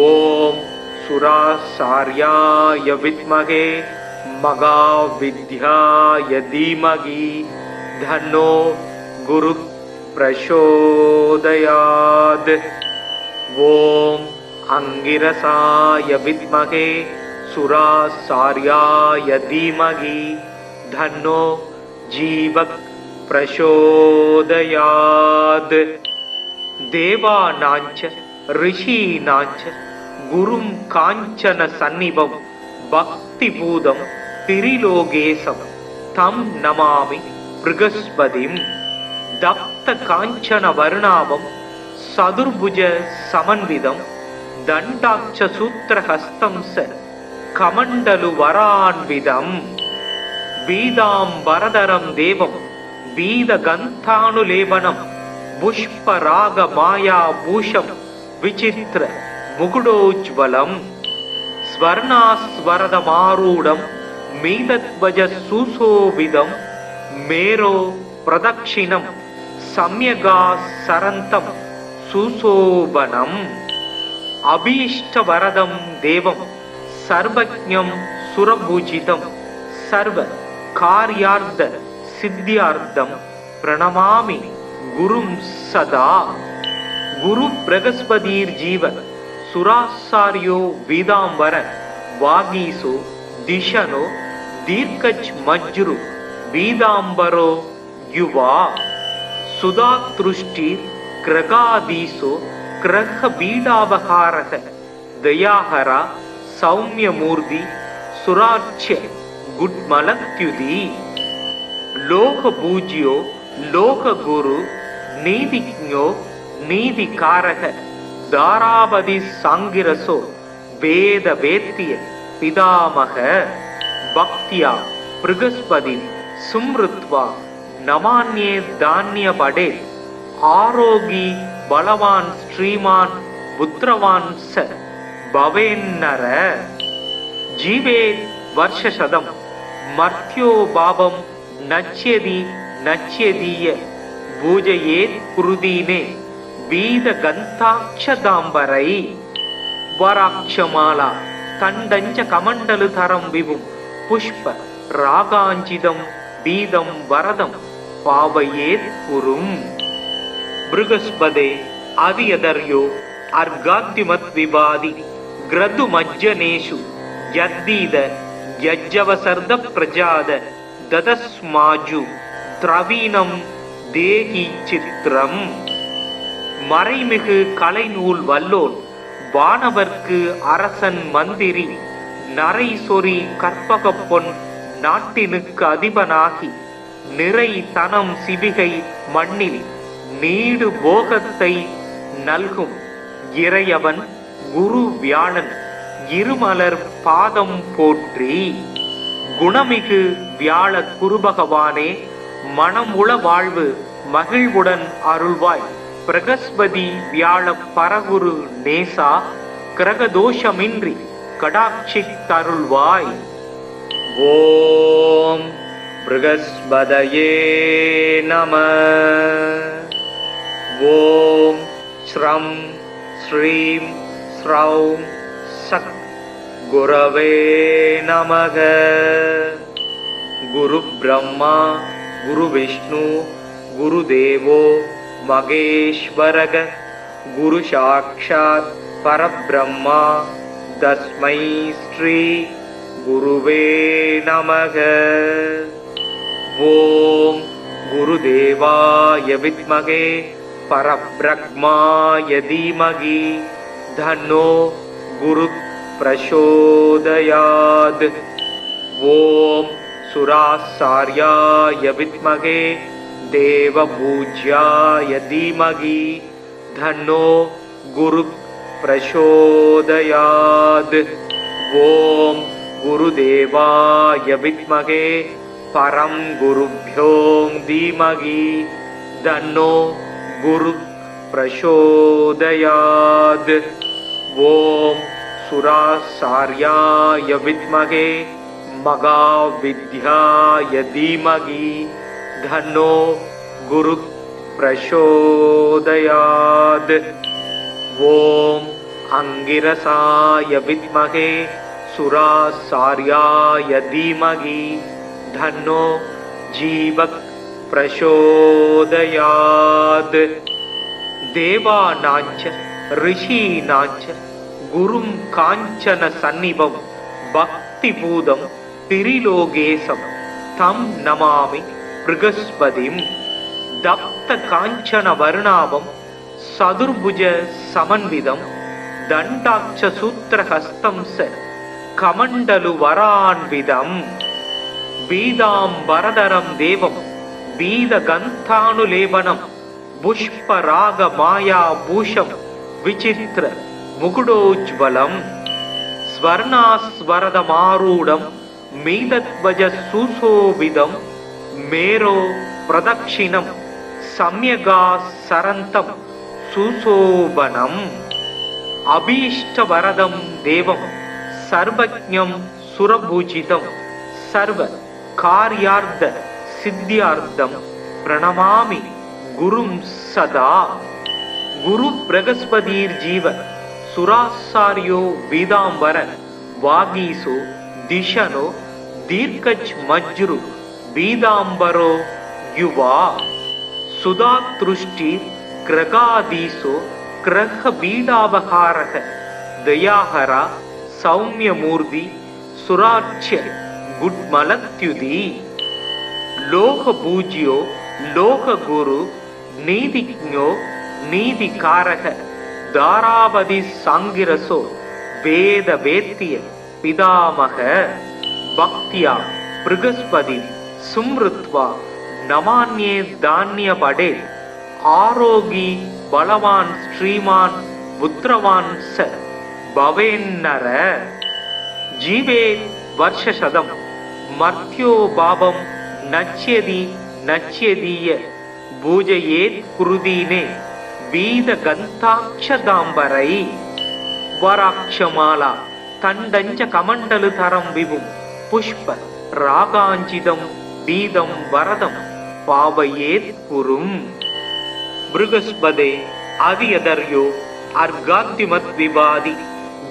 ஓம் சுராசார்யாய வித்மகே மகாவித்யாய தீமகி தன்னோ குரு பிரசோதயாத். ஓம் அங்கிரசாய வித்மகே சுராசார்யாய தீமகி தன்னோ ஜீவக் பிரசோதயாத். தேவானாஞ்ச ரிஷீனாஞ்ச குரும் காஞ்சன சந்நிபம் பக்தி பூதம் திரிலோகேசம் தம் நமாமி பிருகஸ்பதிம். தப்த காஞ்சன வருணாபம் சதுர்புஜ சமன்விதம் தண்டாட்ச சூத்திரஹஸ்தம் ச கமண்டலு வரான்விதம் பீதாம்பரதரம் தேவம் பீதகந்தானுலேபனம் புஷ்பராக மாயா பூஷம் விசித்திர मुकुडोज्ज्वलं स्वर्णास्वरदमारूढं मीतध्वज सुशोभितं मेरो प्रदक्षिणं सम्यगासरन्तं सुशोभनम् अभीष्टवरदं देवं सर्वज्ञं सुरभूजितं सर्वकार्यार्थ सिद्ध्यार्थं प्रणमामि गुरुं सदा। गुरु बृहस्पतिर्जीव सुरासार्यो वीदांबर वागीसो दिशनो दीर्घज मज्रु वीदांबरो युवा सुधातृष्टि ग्रगादीसो ग्रह बीडावहारः दयाहरा सौम्यमूर्ति सुरार्च्य गुड्मलत्युदी लोकपूज्यो लोकगुरु नीतिज्ञो नीतिकारः दारावधि सांगिरसो वेद वेत्य पितामह भक्त्या बृहस्पति सुमृत्वा नमान्ये धान्य पडे आरोगी बलवान श्रीमान पुत्रवान स भवेन्नर जीवे वर्षशतम मर्त्यो भावं नच्यति नच्यदीय पूजयेत् कुरुदीने वीद गन्ताक्षदाम्बरै वराक्षमाला तण्डञ्च कमण्डलधरं विभुं पुष्प रागाञ्जितं वीदं वरदं पावयेत् कुरुम्। बृहस्पते आदियदर्यो अर्घाद्युमद्विवादि ग्रदुमज्जनेषु यद्दीद यज्जवसर्द प्रजाद ददस्माजु द्रवीणं தேகி சித்திரம் மறைமிகு கலைநூல் வல்லோன் வானவர்க்கு அரசன் மந்திரி நரை சொறி கற்பக பொன் நாட்டினுக்கு அதிபனாகி நிறை தனம் சிவிகை மண்ணில் நீடு போகத்தை நல்கும் இறையவன் குரு வியாழன் இருமலர் பாதம் போற்றி. குணமிகு வியாழ குருபகவானே மனமுள வாழ்வு மகிழ்வுடன் அருள்வாய். பிரகஸ்பதி வியாழ பரகுரு நேசா கிரகதோஷமின்றி கடாட்சித்தருள்வாய். ஓம் ப்ருகஸ்பதயே நம. ஓம் ஸ்ரம் ஸ்ரீம் ஸ்ரௌம் சக் குரவே நமக. குரு பிரம்மா गुरु विष्णु गुरुदेवो महेश्वरः गुरु साक्षात् परब्रह्मा तस्मै श्री गुरुवे नमः. ओम गुरुदेवाय विद्महे परब्रह्माय धीमहि तन्नो गुरु प्रचोदयात्. ओम सुरासार्याय विद्महे देवपूज्याय धीमहि तन्नो गुरु प्रचोदयात्. ओम गुरुदेवाय विद्महे परं गुरुभ्यो धीमहि तन्नो गुरु प्रचोदयात्. ओम सुरासार्याय विद्महे महाविद्याय धीमहि तन्नो गुरु प्रचोदयात्. ओम अंगिरसाय विद्महे सुरासार्याय धीमहि तन्नो जीव प्रचोदयात्. देवानांच ऋषीणांच गुरुं कांचन सन्निभं भक्तिपूतं त्रिलोकेशं तं नमामि बृहस्पतिं. दप्त कांचन वर्णाभं सदुर्भुज समन्वितं दण्डाक्ष सूत्रहस्तं स कमण्डलु वरान्वितं. वीदाम्बरधरं देवं वीदगन्धानुलेपनं पुष्परागमायाभूषं विचित्र मुकुडोज्ज्वलं स्वर्णास्वरदमारूढं मीतध्वज सुशोभितं मेरो प्रदक्षिणं सम्यगासरन्तं सुशोभनम् அபீஷ்டவரதம் தேவம் சர்வஜ்ஞம் சுரபூஜிதம் சர்வ காரியார்த்த சித்தியார்த்தம் பிரணமாமி குரும் சதா. குரு பிரகஸ்பதிர் ஜீவ சுராசாரியோ வீதாம்பர வாகீசோ திஷனோ தீர்க்கச் மஜ்ரு வீதாம்பரோ யுவா சுதாத்ருஷ்டி கிரகாதீசோ கிரக பீடாபகாரக தயாஹரா சௌமியமூர்த்தி சுராட்சிய குட்மலத்யுதி. லோக பூஜ்யோ லோக குரு நீதிஜ்ஞோ நீதிகாரக தாராபதி சாங்கிரசோ வேத வேத்திய பிதாமக பக்தியா பிருகஸ்பதி சும்ருத்வா நமான்யே தானிய படே ஆரோகி பலவான் ஸ்ரீமான் புத்திரவான் ச பவேன்னர. ஜீவே வர்ஷசதம் மர்த்யோ பாபம் நச்யதி நச்யதீய பூஜையேத் குருதீனே வீத கந்தாட்சதாம்பரை. வராட்சமாலா தண்டஞ்ச கமண்டலு தரம் விபும் புஷ்ப ராகாஞ்சிதம் வீதம் வரதம் பாவையேத் குரும். பிருகஸ்பதே அதியதர்யோ அர்காத்திமத் விவாதி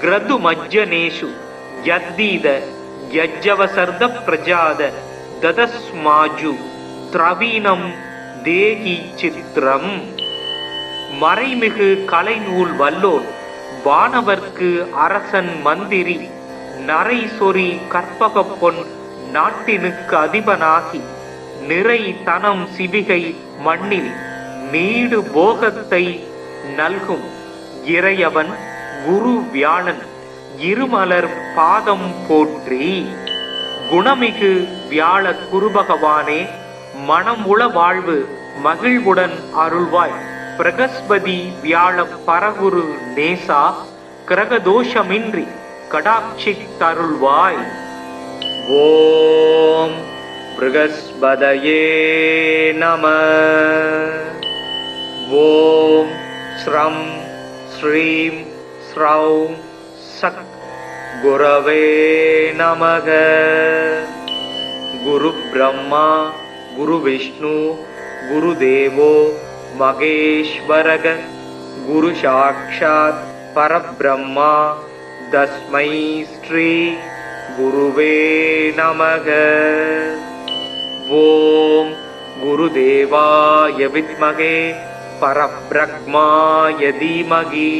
கிரது மஜ்ஜனேஷு யத்தீத யஜ்ஜவசர்த பிரஜாத ததஸ்மாஜு திரவீனம் தேகி சித்திரம். மறைமிகு கலைநூல் வல்லோன் வானவர்க்கு அரசன் மந்திரி நரை சொறி கற்பக பொன் நாட்டினுக்கு அதிபனாகி நிறை தனம் சிவிகை மண்ணில் நீடு போகத்தை நல்கும் இறையவன் குரு வியாழன் இருமலர் பாதம் போற்றி. குணமிகு வியாழ குருபகவானே மனமுள வாழ்வு மகிழ்வுடன் அருள்வாய். பிரகஸ்பதி வியாழ பரகுரு நேசா கிரகதோஷமின்றி கடாட்சித் தருள்வாய். ஓம் பிருகஸ்பதயே நம. ஓம் ஸ்ரம் ஸ்ரீம் ஸ்ரௌம் சக் குரவே நமக. குரு பிரம்மா குரு விஷ்ணு குரு தேவோ மகேஸ்வரக குரு சாக்ஷாத் பரபிரம்மா தஸ்மை ஸ்ரீ குருவே நமக. ஓம் குருதேவாய வித்மகே பரபிரம்மாய தீமகி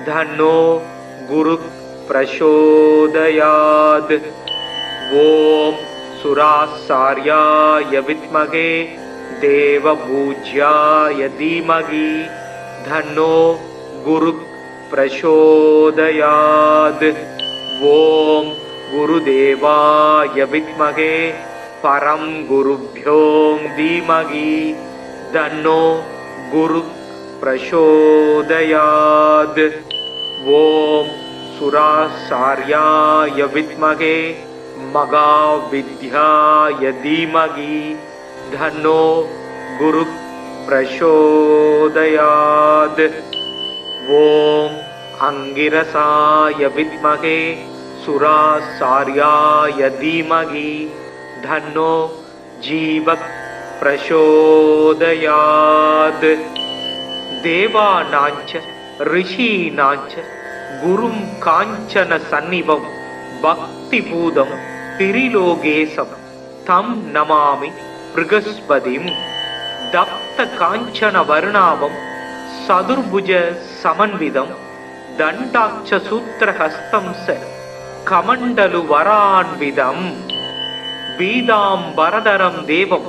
தன்னோ குரு பிரசோதயாத். ஓம் சுராசார்யாய வித்மகே தேவபூஜ்யாய தீமகி தன்னோ குரு பிரசோதயாத். ஓம் குருதேவாய வித்மகே பரம் குருப்யோ தீமகி தன்னோ குரு பிரசோதயாத். ஓம் சுராசார்யாய வித்மகே மகாவித்யாய தீமகி தன்னோ குரு பிரசோதயாத். ஓம் அங்கிரசாய வித்மகே சுராசார்யாய தீமகி தன்னோ ஜீவ பிரசோதயாத். தேவானாஞ்ச ரிஷீனாஞ்ச குரும் காஞ்சன சந்நிபம் பக்தி பூதம் திரிலோகேசம் தம் நமாமி பிருகஸ்பதிம். தப்த காஞ்சன வர்ணாபம் சதுர்புஜ சமன்விதம் தண்டாட்ச சூத்திரஹஸ்தம் ச கமண்டலு வரான்விதம். பீதாம்பரதரம் தேவம்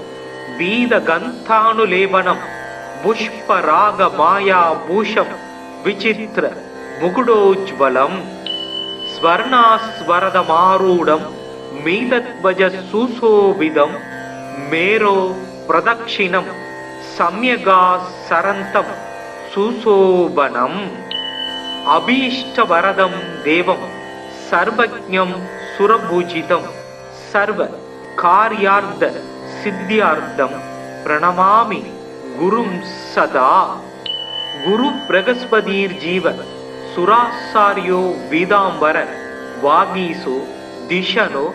வீத கந்தானுலேபனம் புஷ்பராக மாயா பூஷம் விசித்திர முகுடோஜ்வலம். ஸ்வர்ணாஸ்வரதமாரூடம் மீதத்வஜ சுசோபிதம் மேரோ பிரதக்ஷிணம் சம்யகா சரந்தம் சுசோபனம். அபீஷ்டவரதம் தேவம் சர்வஜ்ஞம் சுரபூஜிதம் சர்வ காரியார்த்த சித்தியார்த்தம் பிரணமாமி குரும் சதா. குரு பிரகஸ்பதிர் ஜீவ सुरासार्यो वीदांबर वागीसो दिशनो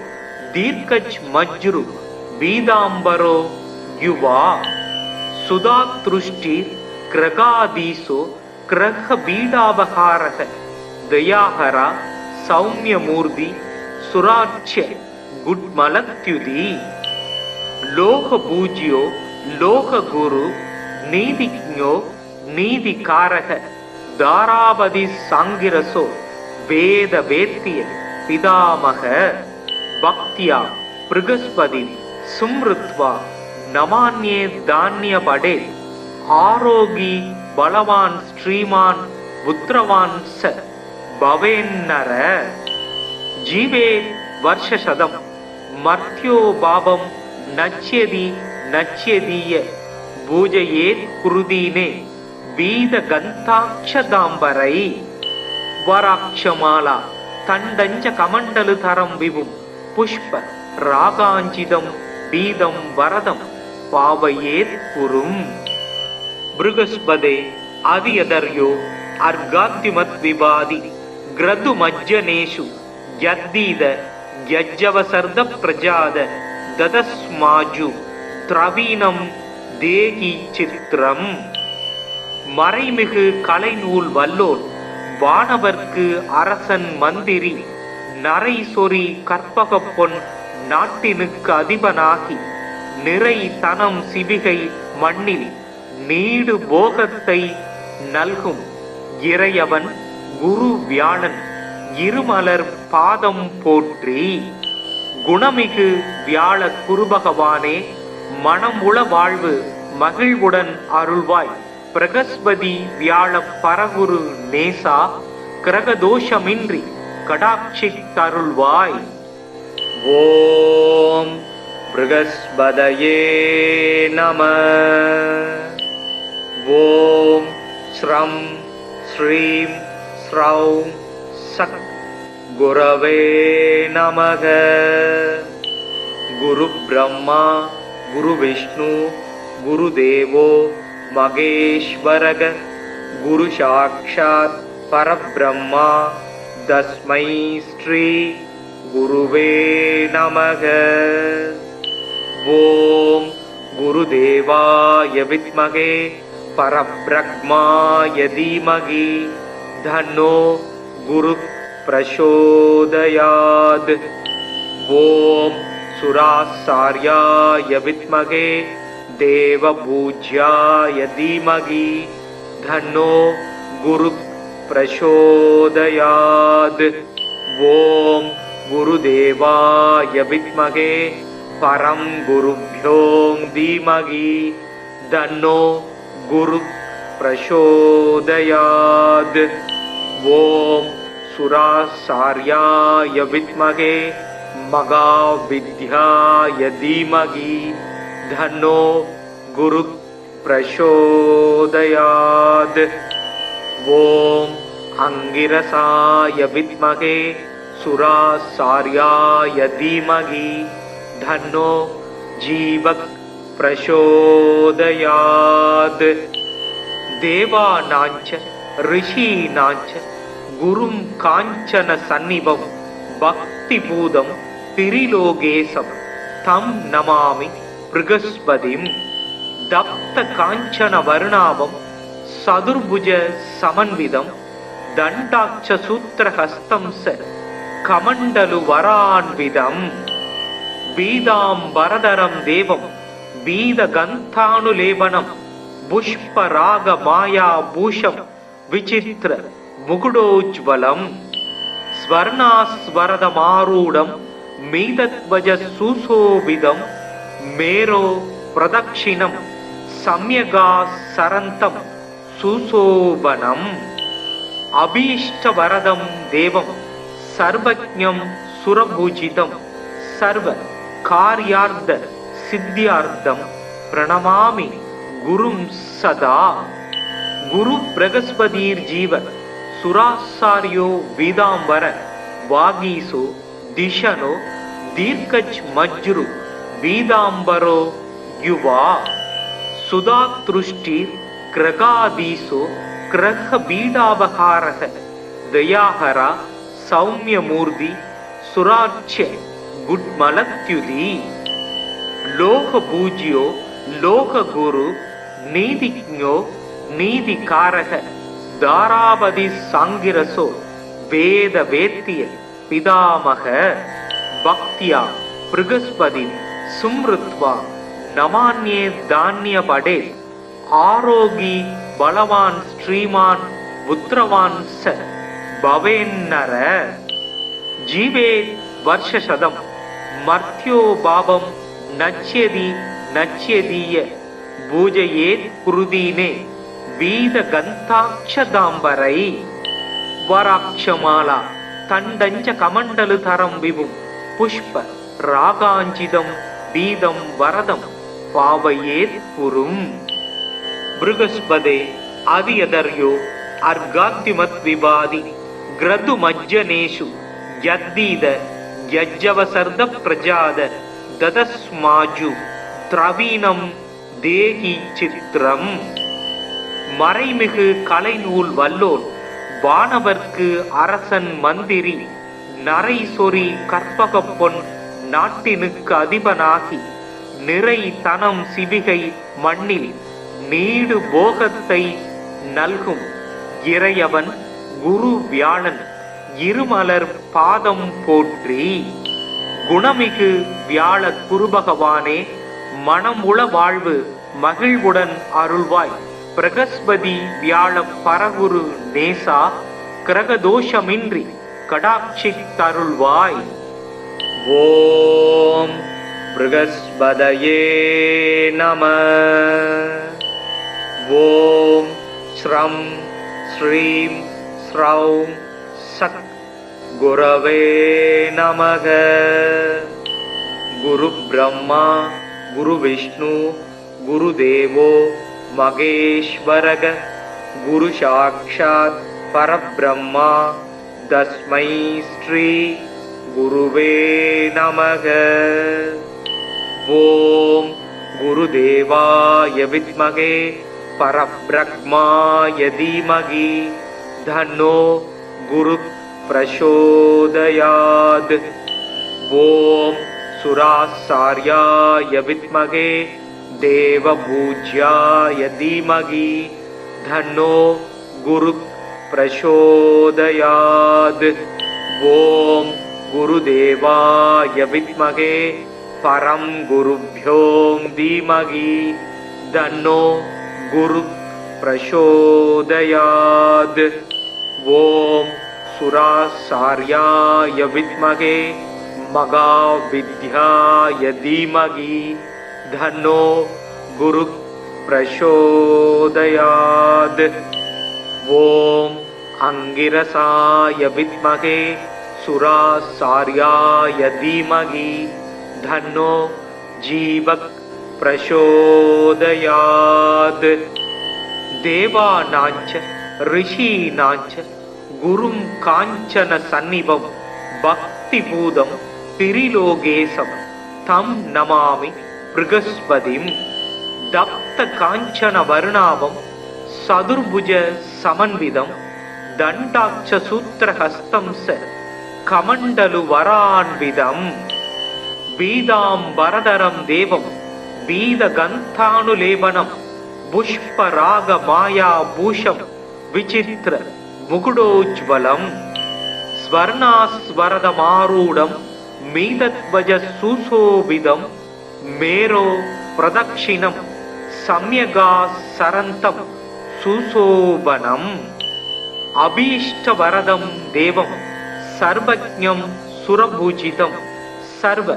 दीर्घच मज्रु वीदांबरो युवा सुधातृष्टि क्रगादीसो क्रह बीडावहारः दयाहरा सौम्यमूर्ति सुराच्य गुड्मलत्युदी लोह पूज्यो लोह गुरु नीतिज्ञो नीतिकारः दारावधि सांगिरसो वेद वेत्य पितामह भक्त्या बृहस्पति सुमृत्वा नमान्ये धान्य पडे आरोगी बलवान श्रीमान पुत्रवान स भवेन्नर जीवे वर्षशतम मर्त्यो भावम नच्यति नच्यदीय पूजयेत् कुरुदीने वीद गन्ताक्षदाम्बरै वराक्षमाला तण्डञ्च कमण्डलधरं विभुं पुष्प रागाञ्चितं बीदं वरदं पावयेत् पुरुम् बृहस्पते अवियदर्यो अर्गाद्युमद्विवादि ग्रदुमज्जनेषु यद्दीद यज्जवसर्द प्रजाद ददस्माजु திரவீனம் தேகி சித்திரம் மறைமிகு கலைநூல் வல்லோர் வானவர்க்கு அரசன் மந்திரி நரை சொறி கற்பக பொன் நாட்டினுக்கு அதிபனாகி நிறை தனம் சிவிகை மண்ணில் நீடு போகத்தை நல்கும் இறையவன் குரு வியாழன் இருமலர் பாதம் போற்றி. குணமிகு வியாழ குருபகவானே மனம் உள வாழ்வு மகிழ்வுடன் அருள்வாய். பிரகஸ்பதி வியாழ பரகுரு நேசா கிரகதோஷமின்றி கடாட்சி தருள்வாய். ஓம் ப்ருகஸ்பதயே நம. ஓம் ஸ்ரம் ஸ்ரீம் ஸ்ரௌம் சத் குரவே நமக. குரு பிரம்மா குரு விஷ்ணு குரு தேவோ மகேஸ்வரக. குரு சாக்ஷாத் பரபிரம்மா தஸ்மை ஸ்ரீ குருவே நமக. ஓம் குருதேவாய வித்மகே பரபிரம்மாய தீமகி தன்னோ குரு பிரசோதயாத். ஓம் சுராசார்யாய வித்மகே தேவபூஜ்யாய தீமகி தன்னோ குரு பிரசோதயாத். ஓம் குருதேவாய வித்மகே பரம் குருப்யோ தீமகி தன்னோ குரு பிரசோதயாத். ஓம் சுராசார்யாய வித்மகே மகாவித்யாய தீமகி தன்னோ குரு பிரசோதயாத். ஓம் அங்கிரசாய வித்மகே சுராசார்யாய தீமகி தன்னோ ஜீவக் பிரசோதயாத். தேவானாஞ்ச ரிஷீனாஞ்ச குரும் காஞ்சன சந்நிபம் பக்தி பூதம் திரிலோகேசம் தம் நமாமி ப்ருகஸ்பதிம். தப்த காஞ்சன வருணாபம் சதுர்புஜ சமன்விதம் தண்டாட்ச சூத்திரஹஸ்தம் ச கமண்டலு வரான்விதம். பீதாம்பரதரம் தேவம் பீத கந்தானுலேபனம் புஷ்பராக மாயா பூஷம் விசித்திர முகுடோஜ்வலம். ஸ்வர்ணாஸ்வரதமாரூடம் மீதத்வஜ சுசோபிதம் மேரோ பிரதக்ஷிணம் சம்யகா சரந்தம் சுசோபனம். அபீஷ்டவரதம் தேவம் சர்வஜ்ஞம் சுரபூஜிதம் சர்வ கார்யார்த்த சித்தியார்த்தம் பிரணமாமி குரும் சதா. குரு பிரகஸ்பதிர் ஜீவ சுராசார்யோ வீதாம்பர வாகீசோ திஷனோ தீர்க்கச் மஜ்ரு வீதாம்பரோ யுவா சுதாத்ருஷ்டிர் கிரகாதீசோ கிரக பீடாபகாரக दयाहरा सौम्यमूर्ति सुराच्य गुड्मलत्युति लोक पूज्यो लोक गुरु नीतिज्ञो नीतिकारक दारापति सांगिरसो वेद वेत्य पितामह भक्त्या बृहस्पति सुमृत्वा नमान्ये धान्य पडे आरोगी बलवान श्रीमान पुत्रवान स भवेन्नर जीवे वर्षशतम मर्त्यो भावम नच्यति नच्यदीय பூஜையேத் குருதீனே வீத கந்தாட்சதாம்பரை வராட்சமாலா தண்டஞ்ச கமண்டலு தரம் விபும் புஷ்ப ராகாஞ்சிதம் பீதம் வரதம் பாவையேத் புரும் பிருகஸ்பதே அதியதர்யோ அர்காத்திமத் விவாதி கிரது மஜ்ஜனேஷு யத்தீத யஜ்ஜவசர்த பிரஜாத ததஸ்மாஜு திரவீனம் தேகி சித்திரம் மறைமிகு கலைநூல் வல்லோன் வானவர்க்கு அரசன் மந்திரி நரை சொறி கற்பக பொன் நாட்டினுக்கு அதிபனாகி நிறை தனம் சிவிகை மண்ணில் நீடு போகத்தை நல்கும் இறையவன் குரு வியாழன் இருமலர் பாதம் போற்றி. குணமிகு வியாழ குருபகவானே மனம் உள வாழ்வு மகிழ்வுடன் அருள்வாய். பிரகஸ்பதி வியாழ பரகுரு நேசா கிரகதோஷமின்றி கடாட்சி தருள்வாய். ஓம் பிரகஸ்பதயே நம. ஓம் ஸ்ரம் ஸ்ரீம் ஸ்ரௌம் சத் குரவே நமக. குரு பிரம்மா குரு விஷ்ணு குரு தேவோ மகேஸ்வரக. குரு சாக்ஷாத் பரபிரம்மா தஸ்மை ஸ்ரீ குருவே நமக. ஓம் குருதேவாய வித்மகே பரபிரம்மாய தீமகி தன்னோ குரு பிரசோதயாத். ஓம் சுராசார்யாய வித்மகே தேவபூஜ்யாய தீமகி தன்னோ குரு பிரசோதயாத். ஓம் குருதேவாய வித்மகே பரம் குருப்யோம் தீமகி தன்னோ குரு பிரசோதயாத். ஓம் சுராசார்யாய வித்மகே மகாவித்யாய தீமகி தன்னோ குரு பிரசோதயாத். ஓம் அங்கிரசாய வித்மகே சுராசார்யாய தீமகி தன்னோ ஜீவக் பிரசோதயாத். தேவானாஞ்ச ரிஷீனாஞ்ச குரும் காஞ்சன சந்நிபம் பக்தி பூதம் திரிலோகேசம் தம் நமாமி பிருகஸ்பதிம். தப்த காஞ்சன வருணாவம் சதுர்புஜ சமன்விதம் தண்டாட்ச சூத்திரஹஸ்தம் ச கமண்டலு வரான்விதம். பீதாம்பரதரம் தேவம் பீத கந்தானுலேபனம் புஷ்பராக மாயா பூஷம் விசித்திர முகுடோஜ்வலம். ஸ்வர்ணாஸ்வரதமாரூடம் மீதத்வஜ சுசோபிதம் மேரோ பிரதக்ஷிணம் சம்யகா சரந்தம் சுசோபனம். அபீஷ்டவரதம் தேவம் சர்வஜ்ஞம் சுரபூஜிதம் சர்வ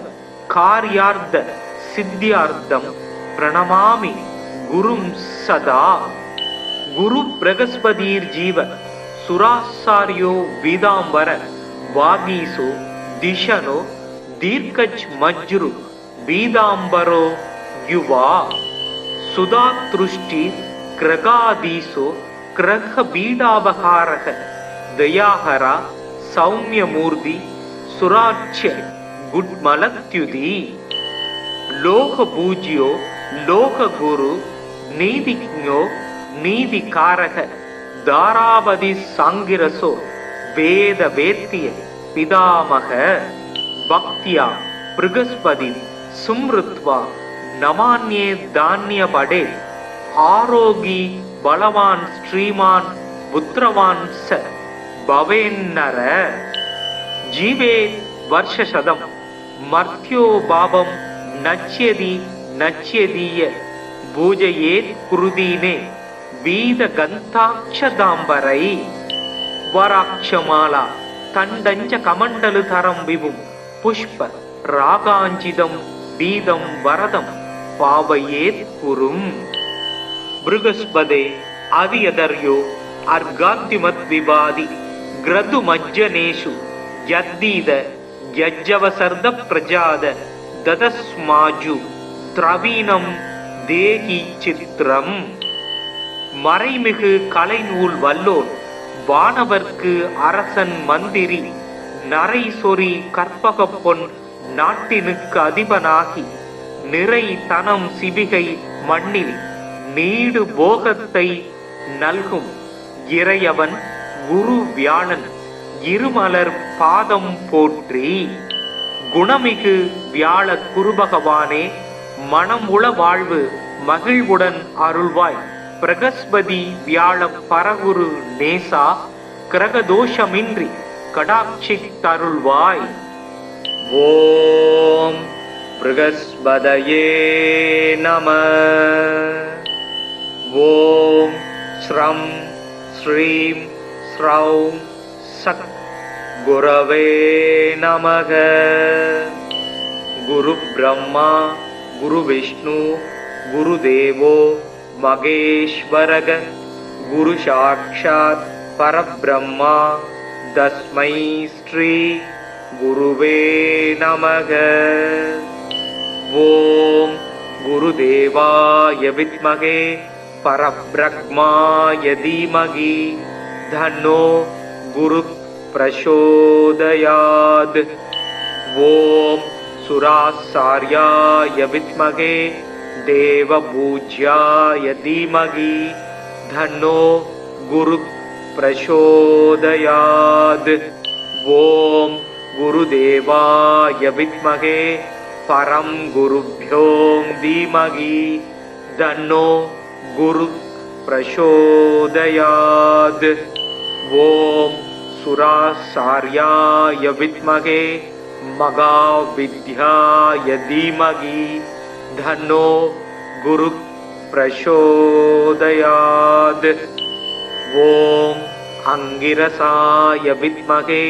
கார்யார்த்த சித்தியார்த்தம் பிரணமாமி குரும் சதா. குரு பிரகஸ்பதீர் ஜீவ சுராசாரியோ வீதாம்பர வாகீசோ திஷனோ தீர்க்கஜ் மஜ்ரு பீதாம்பரோ யுவா. சுதாத்ருஷ்டி கிரகாதீசோ கிரக பீடாபகாரக தயாஹரா சௌமியமூர்த்தி சுராட்சிய குட்மலத்யுதி. லோக பூஜ்யோ லோக குரு நீதிஜ்ஞோ நீதிகாரக தாராபதி சாங்கிரசோ வேத வேத்திய பிதாமக பக்தியா பிருகஸ்பதி சும்ருத்வா நமான்யே தானிய படே ஆரோகி பலவான் ஸ்ரீமான் புத்திரவான் ச பவேன்னர ஜீவே வருஷசதம் மர்த்யோ பாவம் நச்யதி நச்யதீய பூஜையேத் குருதீனே வீத கந்தாட்சதாம்பரை வராட்சமாலா தண்டஞ்ச கமண்டலு தரம் விபும் புஷ்ப ராகாஞ்சிதம் வீதம் வரதம் பாவையேத் குரும். பிருகஸ்பதே அதியதர்யோ அர்காத்திமத் விவாதி கிரது மஜ்ஜனேஷு யத்தீத யஜ்ஜவசர்த பிரஜாத ததஸ்மாஜு திரவீனம் தேகி சித்திரம். மறைமிகு கலைநூல் வல்லோன் வானவர்க்கு அரசன் மந்திரி நரை சொறி கற்பக பொன் நாட்டினுக்கு அதிபனாகி நிறை தனம் சிவிகை மண்ணில் நீடு போகத்தை நல்கும் இறையவன் குரு வியாழன் இருமலர் பாதம் போற்றி. குணமிகு வியாழ குருபகவானே மனம் உள வாழ்வு மகிழ்வுடன் அருள்வாய். பிரகஸ்பதி வியாழ பரகுரு நேசா கிரகதோஷமின்றி கடாட்சித்தருள்வாய். ஓம் பிருகஸ்பதயே நம. ஓம் ஸ்ரம் ஸ்ரீம் ஸ்ரௌம் சக் குரவே நமக. குரு பிரம்மா குரு விஷ்ணு குரு தேவோ மகேஸ்வரக குரு சாக்ஷாத் பரபிரம்மா தஸ்மை ஸ்ரீ குருவே நமக. ஓம் குருதேவாய வித்மகே பரபிரம்மாய தீமகி தன்னோ குரு பிரசோதயாத். ஓம் சுராசார்யாய வித்மகே தேவபூஜ்யாய தீமகி தன்னோ குரு பிரசோதயாத். ஓம் குருதேவாய வித்மகே பரம் குருப்யோ தீமகி தன்னோ குரு பிரசோதயாத். ஓம் சுராசார்யாய வித்மகே மகாவித்யாய தீமகி தன்னோ குரு பிரசோதயாத். ஓம் அங்கிரசாய வித்மகே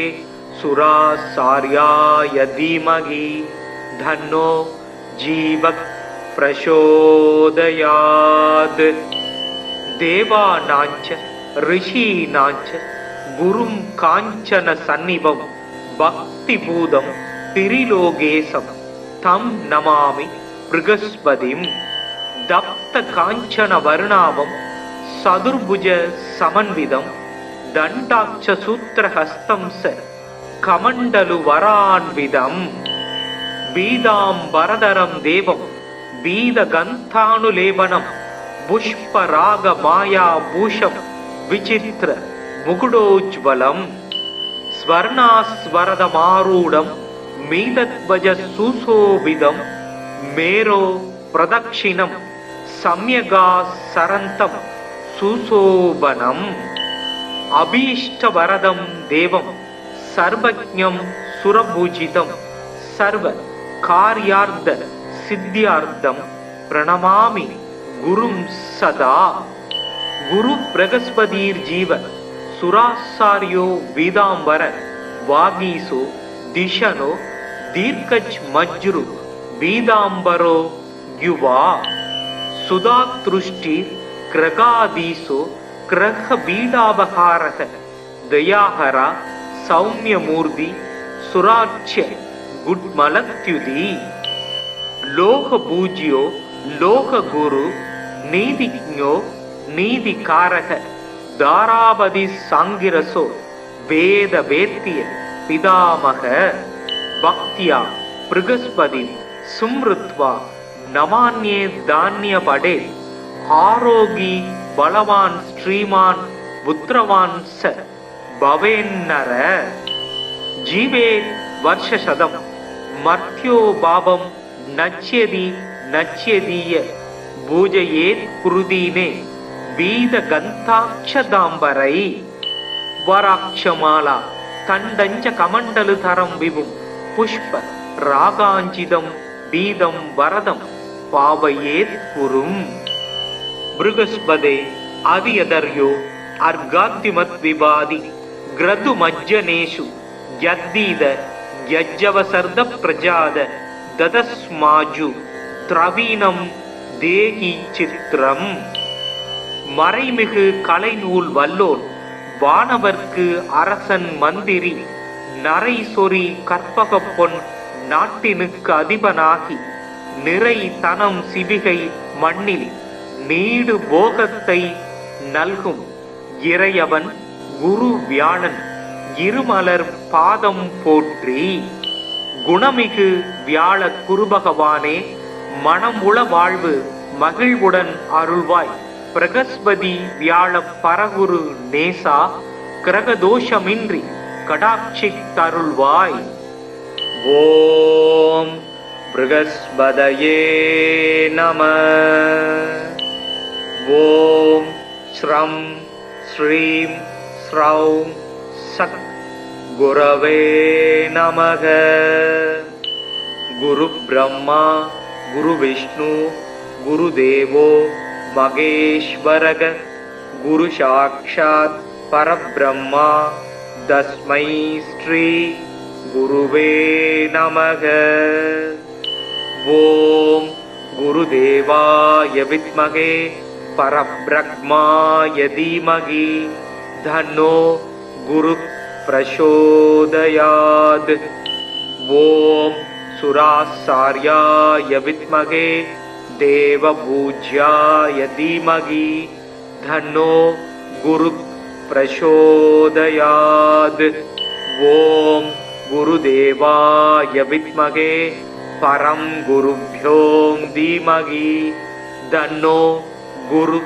சுராசார்யாய தீமகி தன்னோ ஜீவ பிரசோதயாத். தேவானாஞ்ச ரிஷீனாஞ்ச குரும் காஞ்சன சந்நிபம் பக்தி பூதம் திரிலோகேசம் தம் நமாமி பிருகஸ்பதிம். தப்த காஞ்சன வருணாவம் சதுர்புஜ சமன்விதம் தண்டாட்ச சூத்திரஹஸ்தம் ச கமண்டலு வரான்விதம். பீதாம்பரதரம் தேவம் பீத கந்தானுலேபனம் புஷ்பராக மாயா பூஷம் விசித்திர முகுடோஜ்வலம். ஸ்வர்ணாஸ்வரதமாரூடம் மீதத்வஜ சுசோபிதம் மேரோ பிரதக்ஷிணம் சம்யகா சரந்தம் சுசோபனம். அபீஷ்டவரதம் தேவம் சர்வஜ்ஞம் சுரபூஜிதம் சர்வ கார்யார்த்த சித்தியார்த்தம் பிரணமாமி குரும் சதா. குரு பிரகஸ்பதீர் ஜீவ சுராசாரியோ வீதாம்பர வாகீசோ திஷனோ தீர்க்கஜ் மஜ்ரு வீதாம்பரோ யுவா. சுதாத்ருஷ்டி கிரகாதீசோ கிரக பீடாபகாரக தயாஹரா சௌமியமூர்த்தி சுராட்சிய குட்மலத்யுதி. லோக பூஜ்யோ லோக குரு நீதிஜ்ஞோ நீதிகாரக தாராபதி சாங்கிரசோ வேத வேத்திய பிதாமக பக்தியா பிருகஸ்பதி சும்ருத்வா நமான்யே தானிய படே ஆரோகி பலவான் ஸ்ரீமான் புத்திரவான் ச भवेन्नर जीवेत् वर्षशतम् मर्त्यो भावं नच्यति नच्यदीय पूजयेत् कुरुदीने बीदगन्ताक्षदाम्बरै वराक्षमाला तण्डञ्च कमण्डलुतरं विभुं पुष्प रागाञ्चितं बीदं वरदं पावयेत् कुरुम् बृहस्पते आदियदर्यो अर्घाद्युमद्विवादि ग्रतुमज्जनेषु यद्दीद यज्जवसर्द प्रजाद ददस्माजु திரவீனம் தேகி சித்திரம். மறைமிகு கலைநூல் வல்லோன் வானவர்க்கு அரசன் மந்திரி நரை சொறி கற்பக பொன் நாட்டினுக்கு அதிபனாகி நிறை தனம் சிவிகை மண்ணில் நீடு போகத்தை நல்கும் இறையவன் குரு வியாழன் இருமலர் பாதம் போற்றி. குணமிகு வியாழ குருபகவானே மனமுள வாழ்வு மகிழ்வுடன் அருள்வாய். பிரகஸ்பதி வியாழ பரகுரு நேசா கிரகதோஷமின்றி கடாட்சித்தருள்வாய். ஓம் ப்ருகஸ்பதயே நம. ஓம் ஸ்ரம் ஸ்ரீம் ஸ்ரௌம் சக் குரவே நமக. குரு பிரம்மா குரு விஷ்ணு குரு தேவோ மகேஸ்வரக குரு சாக்ஷாத் பரபிரம்மா தஸ்மை ஸ்ரீ குருவே நமக. ஓம் குருதேவாய வித்மகே பரபிரம்மாய தீமகி தன்னோ குரு பிரசோதயாத். ஓம் சுராசார்யாய வித்மகே தேவபூஜ்யாய தீமகி தன்னோ குரு பிரசோதயாத். ஓம் குருதேவாய வித்மகே பரம் குருப்யோ தீமகி தன்னோ குரு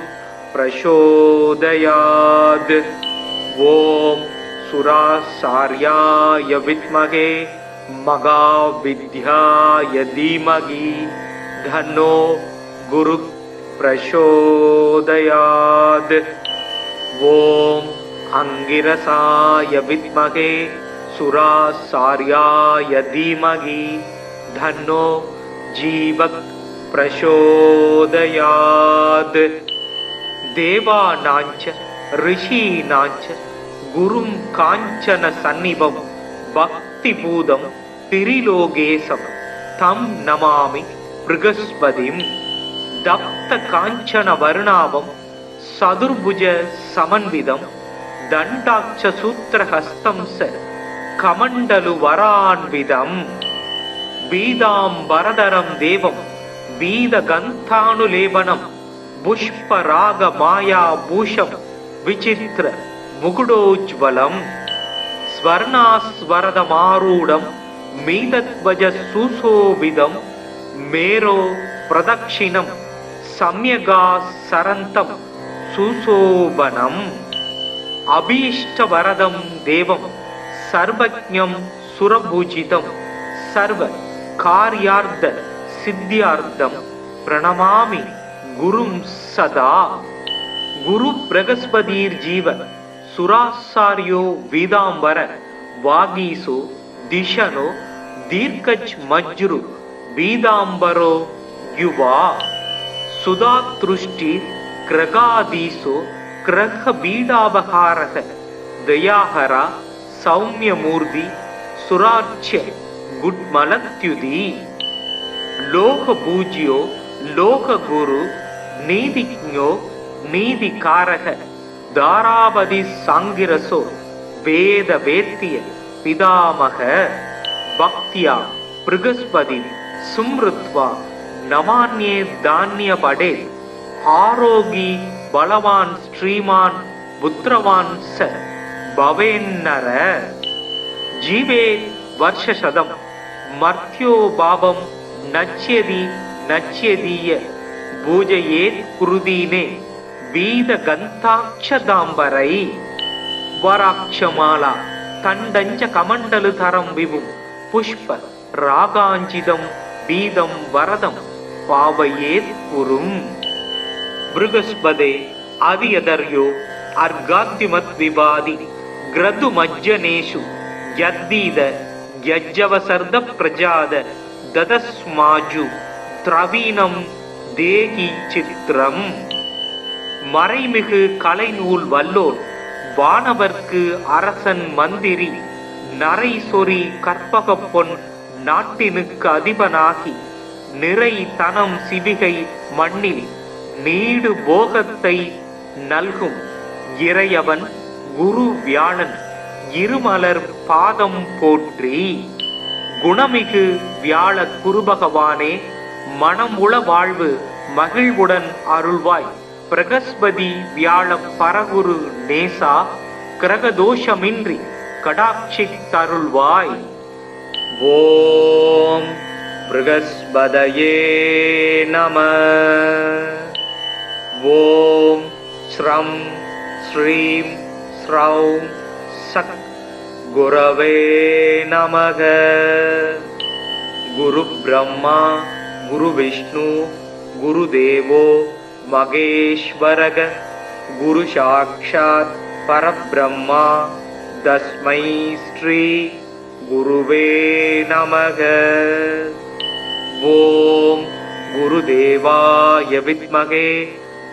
பிரசோதயாத். ஓம் சுராசார்யாய வித்மகே மகாவித்யாய தீமகி தன்னோ குரு பிரசோதயாத். ஓம் அங்கிரசாய வித்மகே சுராசார்யாய தீமகி தன்னோ ஜீவக் பிரசோதயாத். தேவானாஞ்ச ரிஷீனாஞ்ச குரும் காஞ்சன சந்நிபம் பக்தி பூதம் திரிலோகேசம் தம் நமாமி ப்ருகஸ்பதிம். தப்த காஞ்சன வர்ணாவம் சதுர்புஜ சமன்விதம் தண்டாட்ச சூத்திரஹஸ்தம் ச கமண்டலு வரான்விதம். பீதாம்பரதரம் தேவம் பீதகந்தானுலேபனம் புஷ்பராக மாயா பூஷம் விசித்திர முகுடோஜ்வலம். ஸ்வர்ணாஸ்வரதமாரூடம் மீதத்வஜ சுசோபிதம் மேரோ பிரதக்ஷிணம் சம்யகா சரந்தம் சுசோபனம். அபீஷ்டவரதம் தேவம் சர்வஜ்ஞம் சுரபூஜிதம் சர்வ கார்யார்த்த சித்தியார்த்தம் பிரணமாமி குரும் சதா. குரு பிரகஸ்பதிர் ஜீவ சுராசாரியோ வீதாம்பர வாகீசோ திஷனோ தீர்க்கச் மஜ்ரு வீதாம்பரோ யுவா. சுதாத்ருஷ்டி கிரகாதீசோ கிரக பீடாபகாரக தயாஹரா சௌமியமூர்த்தி சுராட்சிய குட்மலத்யுதி. லோக பூஜ்யோ லோக குரு நீதிஜ்ஞோ நீதிகாரக தாராபதி சாங்கிரசோ வேத வேத்திய பிதாமக. பக்தியா ப்ருகஸ்பதி சும்ருத்வா நமான்யே தானிய படே. ஆரோகி பலவான் ஸ்ரீமான் புத்திரவான் ச பவேன்னர. ஜீவே வர்ஷசதம் மர்த்யோ பாவம் நச்யதி நச்யதீய பூஜையேத் குருதீனே வீத கந்தாட்சதாம்பரை. वराक्षमाला तण्डञ्च कमण्डलुधरं विभुं पुष्प रागाञ्चितं बीदं वरदं पावयेत् पुरुम्। बृहस्पते अवियदर्यो अर्गाद्युमद्विवादि ग्रदुमज्जनेषु यद्दीद यज्जवसर्द प्रजाद ददस्माजु திரவீனம் தேகி சித்திரம். மறைமிகு கலைநூல் வல்லோன் வானவர்க்கு அரசன் மந்திரி நரை சொறி கற்பக பொன் நாட்டினுக்கு அதிபனாகி நிறை தனம் சிவிகை மண்ணில் நீடு போகத்தை நல்கும் இறையவன் குரு வியாழன் இருமலர் பாதம் போற்றி. குணமிகு வியாழ குருபகவானே, மனமுள வாழ்வு மகிழ்வுடன் அருள்வாய். பிரகஸ்பதி வியாழ பரகுரு நேசா, கிரகதோஷமின்றி கடாட்சித் தருள்வாய். ஓம் ப்ருகஸ்பதயே நம. ஓம் ஸ்ரம் ஸ்ரீம் ஸ்ரௌம் சக் குரவே நமக. குரு பிரம்மா குரு விஷ்ணு குரு தேவோ மகேஸ்வரக. குரு சாக்ஷாத் பரபிரம்மா தஸ்மை ஸ்ரீ குருவே நமக. ஓம் குருதேவாய வித்மகே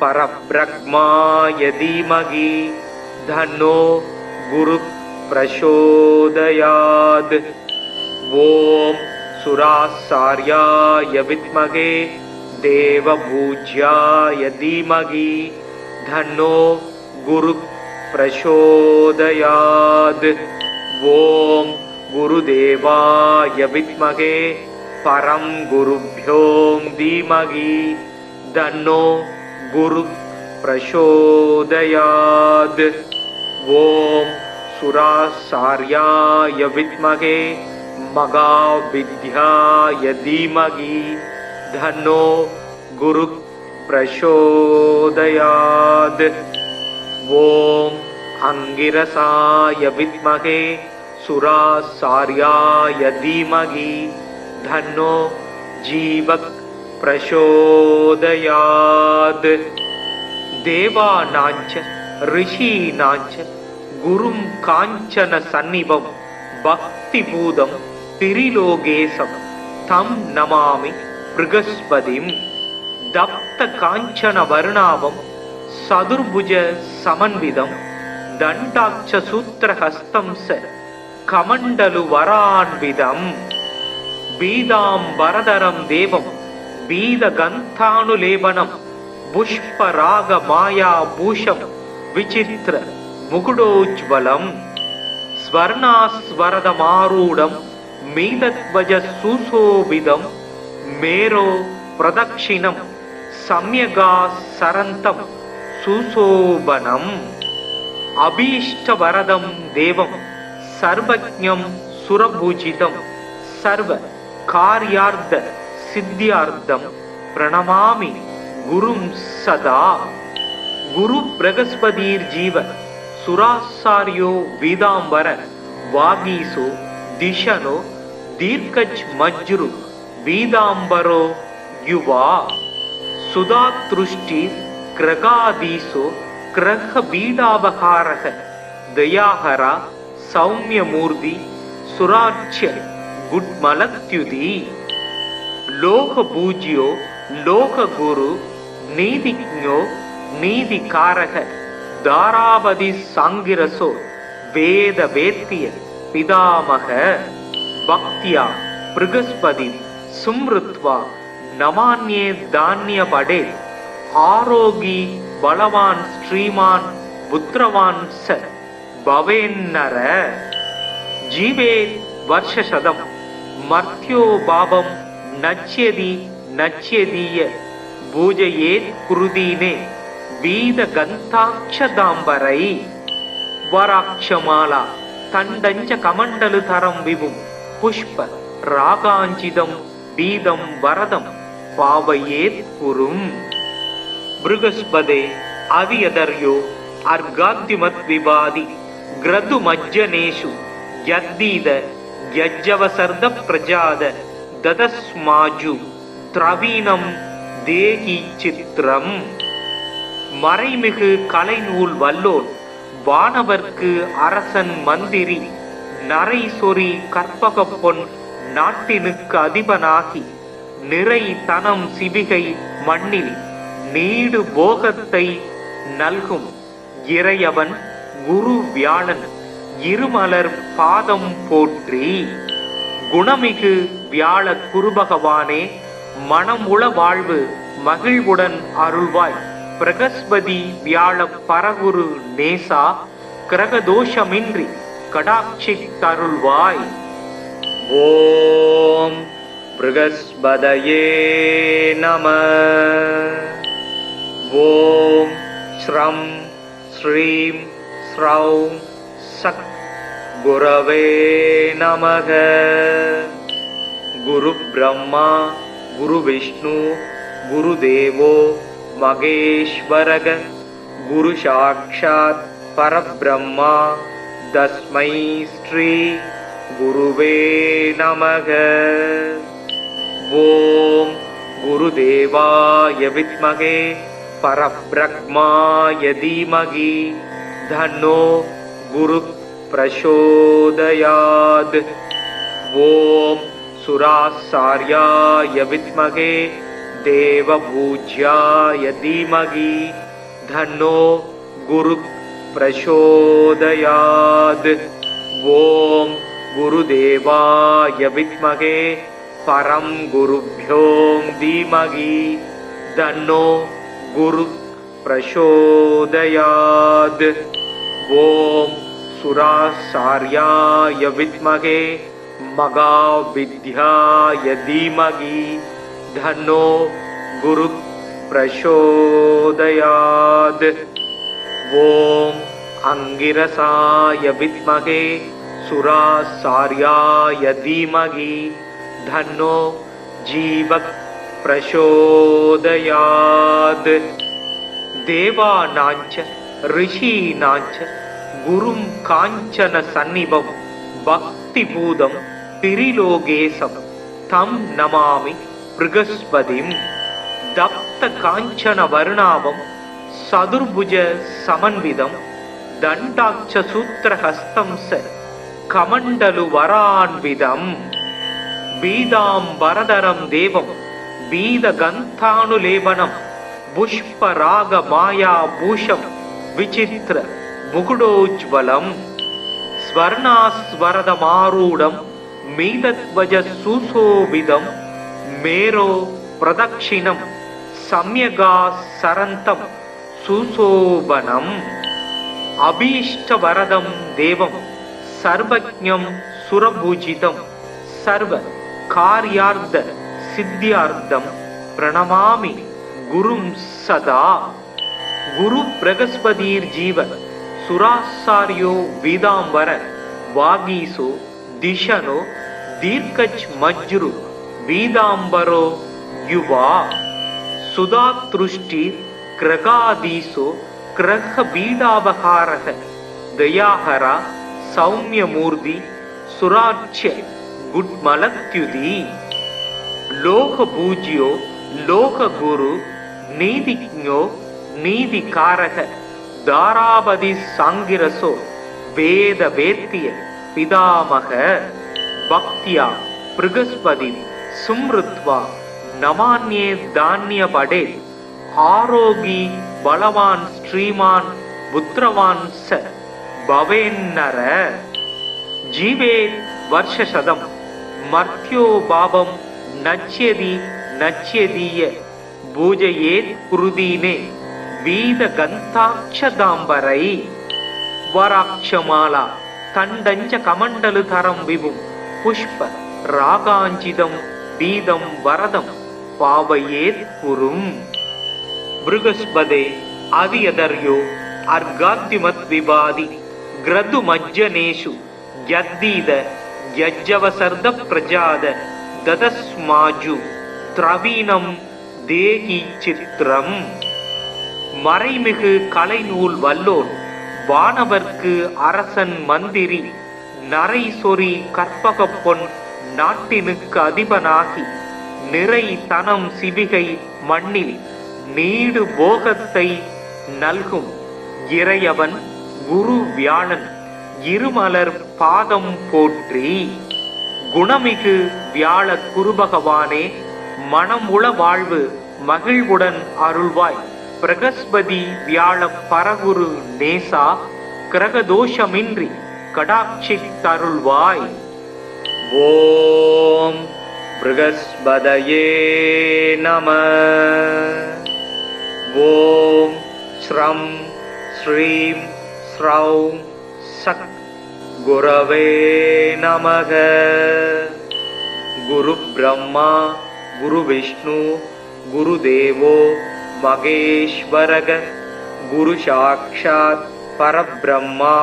பரபிரம்மாய தீமகி தன்னோ குரு பிரசோதயாத். ஓம் சுராசார்யாய வித்மகே தேவபூஜ்யாய தீமகி தன்னோ குரு பிரசோதயாத். ஓம் குருதேவாய வித்மகே பரம் குருப்யோம் தீமகி தன்னோ குரு பிரசோதயாத். ஓம் சுராசார்யாய வித்மகே மகாவித்யாய தீமகி தன்னோ குரு பிரசோதயாத். ஓம் அங்கிரசாய வித்மகே சுராசார்யாய தீமகி தன்னோ ஜீவக் பிரசோதயாத். தேவானாஞ்ச ரிஷீனாஞ்ச குரும் காஞ்சன சந்நிபம் பக்தி பூதம் திரிலோகேசம் தம் நமாமி ப்ருகஸ்பதிம். தப்த காஞ்சன வர்ணாவம் சதுர்புஜ சமன்விதம் தண்டாட்ச சூத்திரஹஸ்தம் ச கமண்டலு வரான்விதம். பீதாம்பரதரம் தேவம் பீத கந்தானுலேபனம் புஷ்பராக மாயா பூஷம் விசித்திர முகுடோஜ்வலம். ஸ்வர்ணாஸ்வரதமாரூடம் மீதத்வஜ சுசோபிதம் மேரோ பிரதக்ஷிணம் சம்யகா சரந்தம் சுசோபனம். அபீஷ்டவரதம் தேவம் சர்வஜ்ஞம் சுரபூஜிதம் சர்வ கார்யார்த்த சித்தியார்த்தம் பிரணமாமி குரும் சதா. குரு பிரகஸ்பதீர் ஜீவ சுராசாரியோ வீதாம்பர வாகீசோ திஷனோ தீர்க்கஜ் மஜ்ரு வீதாம்பரோ யுவா. சுதாத்ருஷ்டி கிரகாதீசோ கிரக பீடாபகாரக தயாஹரா சௌமியமூர்த்தி சுராட்சிய குட்மலத்யுதி. லோக பூஜ்யோ லோக குரு நீதிஜ்ஞோ நீதிகாரக தாராபதி சாங்கிரசோ வேத வேத்திய பிதாமக. பக்தியா ப்ருகஸ்பதி சும்ருத்வா நமான்யே தானிய படே. ஆரோகி பலவான் ஸ்ரீமான் புத்திரவான் ச பவேன்னர. ஜீவே வர்ஷசதம் மர்த்யோ பாபம் நச்யதி நச்யதீய பூஜையேத் குருதீனே வீத கந்தாட்சதாம்பரை. வராட்சமாலா தண்டஞ்ச கமண்டலு தரம் விபும் புஷ்ப ராகாஞ்சிதம் பீதம் வரதம் பாவயேத் குரும். பிருகஸ்பதே அவியதர்யோ அர்காத்யுமத் விவாதி கிரது மஜ்ஜனேஷு யத்தீத யஜ்ஜவசர்த பிரஜாத ததஸ்மாஜு திரவீணம் தேகி சித்திரம். மறைமிகு கலைநூல் வல்லோன் வானவர்க்கு அரசன் மந்திரி நரை சொறி கற்பக பொன் நாட்டினுக்கு அதிபனாகி நிறை தனம் சிவிகை மண்ணில் நீடு போகத்தை நல்கும் இறையவன் குரு வியாழன் இருமலர் பாதம் போற்றி. குணமிகு வியாழ குருபகவானே, மனமுள வாழ்வு மகிழ்வுடன் அருள்வாய். பிரகஸ்பதி வியாழ பரகுரு நேசா, கிரகதோஷமின்றி கடாட்சி தருள்வாய். ஓம் ப்ருகஸ்பதயே நம. ஓம் ஸ்ரம் ஸ்ரீம் ஸ்ரௌம் சக் குரவே நமக. குரு பிரம்மா குரு விஷ்ணு குரு தேவோ மகேஸ்வரக. குரு சாக்ஷாத் பரபிரம்மா தஸ்மை ஸ்ரீ குருவே நமக. ஓம் குருதேவாய வித்மகே பரபிரம்மாய தீமகி தன்னோ குரு பிரசோதயாத். ஓம் சுராசார்யாய வித்மகே தேவபூஜ்யாய தீமகி தன்னோ குரு பிரசோதயாத். ஓம் குருதேவாய வித்மகே பரம் குருப்யோ தீமகி தன்னோ குரு பிரசோதயாத். ஓம் சுராசார்யாய வித்மகே மகாவித்யாய தீமகி தன்னோ குரு பிரசோதயாத். ஓம் அங்கிரசாய வித்மகே சுராசார்யாய தீமகி தன்னோ ஜீவ பிரசோதயாத். தேவானாஞ்ச ரிஷீனாஞ்ச குரும் காஞ்சன சந்நிபம் பக்திபூதம் திரிலோகேசம் தம் நமாமி ப்ருகஸ்பதிம். தப்த காஞ்சன வருணாவம் சதுர்புஜ சமன்விதம் தண்டாட்ச சூத்திரஹஸ்தம் ச கமண்டலு வரான்விதம். பீதாம்பரதரம் தேவம் பீதகந்தானுலேபனம் புஷ்பராக மாயா பூஷம் விசித்திர முகுடோஜ்வலம். ஸ்வர்ணாஸ்வரதமாரூடம் மீதத்வஜ சுசோபிதம் மேரோ பிரதக்ஷிணம் சம்யகா சரந்தம் சுசோபனம். அபீஷ்டவரதம் தேவம் சர்வஜ்ஞம் சுரபூஜிதம் சர்வ கார்யார்த்த சித்தியார்த்தம் பிரணமாமி குரும் சதா. குரு பிரகஸ்பதிர் ஜீவ சுராசாரியோ வீதாம்பர வாகீசோ திஷனோ தீர்க்கச் மஜ்ரு வீதாம்பரோ யுவா. சுதாத்ருஷ்டி கிரகாதீசோ கிரக பீடாபகாரக தயாஹரா சௌமியமூர்த்தி சுராட்சிய குட்மலத்யுதி. லோக பூஜ்யோ லோக குரு நீதிஜ்ஞோ நீதிகாரக தாராபதி சாங்கிரசோ வேத வேத்திய பிதாமக. பக்தியா ப்ருகஸ்பதி சும்ருத்வா நமான்யே தான்ய படே. ஆரோகி பலவான் ஸ்ரீமான் புத்திரவான் ச பவேன்னர. ஜீவே வர்ஷசதம் மர்த்யோ பாபம் நச்யதி நச்யதீய பூஜையேத் குருதீனே வீத கந்தாட்சதாம்பரை. வராட்சமாலா தண்டஞ்ச கமண்டலு தரம் விபும் புஷ்ப ராகாஞ்சிதம் பீதம் வரதம் பாவையேத் குரும். ப்ருகஸ்பதே அதியதர்யோ அர்காத்திமத் விபாதி கிரது மஜ்ஜனேஷு யத்தீத யஜ்ஜவசர்த பிரஜாத ததஸ்மாஜு திரவீணம் தேகி சித்திரம். மறைமிகு கலைநூல் வல்லோன் வானவர்க்கு அரசன் மந்திரி, நரை சொறி கற்பகப் பொன் நாட்டினுக்கு அதிபனாகி, நிறை தனம் சிவிகை மண்ணில் நீடு போகத்தை நல்கும் இறையவன் குரு வியாழன் இருமலர் பாதம் போற்றி. குணமிகு வியாழ குருபகவானே, மனம் உள வாழ்வு மகிழ்வுடன் அருள்வாய். பிரகஸ்பதி வியாழ பரகுரு நேசா, கிரகதோஷமின்றி கடாட்சித்தருள்வாய். ஓம் ப்ருகஸ்பதயே நம. ஓம் ஸ்ரம் ஸ்ரீம் ஸ்ரௌம் சக் குரவே நமக. குரு பிரம்மா குரு விஷ்ணு குரு தேவோ மகேஸ்வரக, குரு சாக்ஷாத் பரபிரம்மா,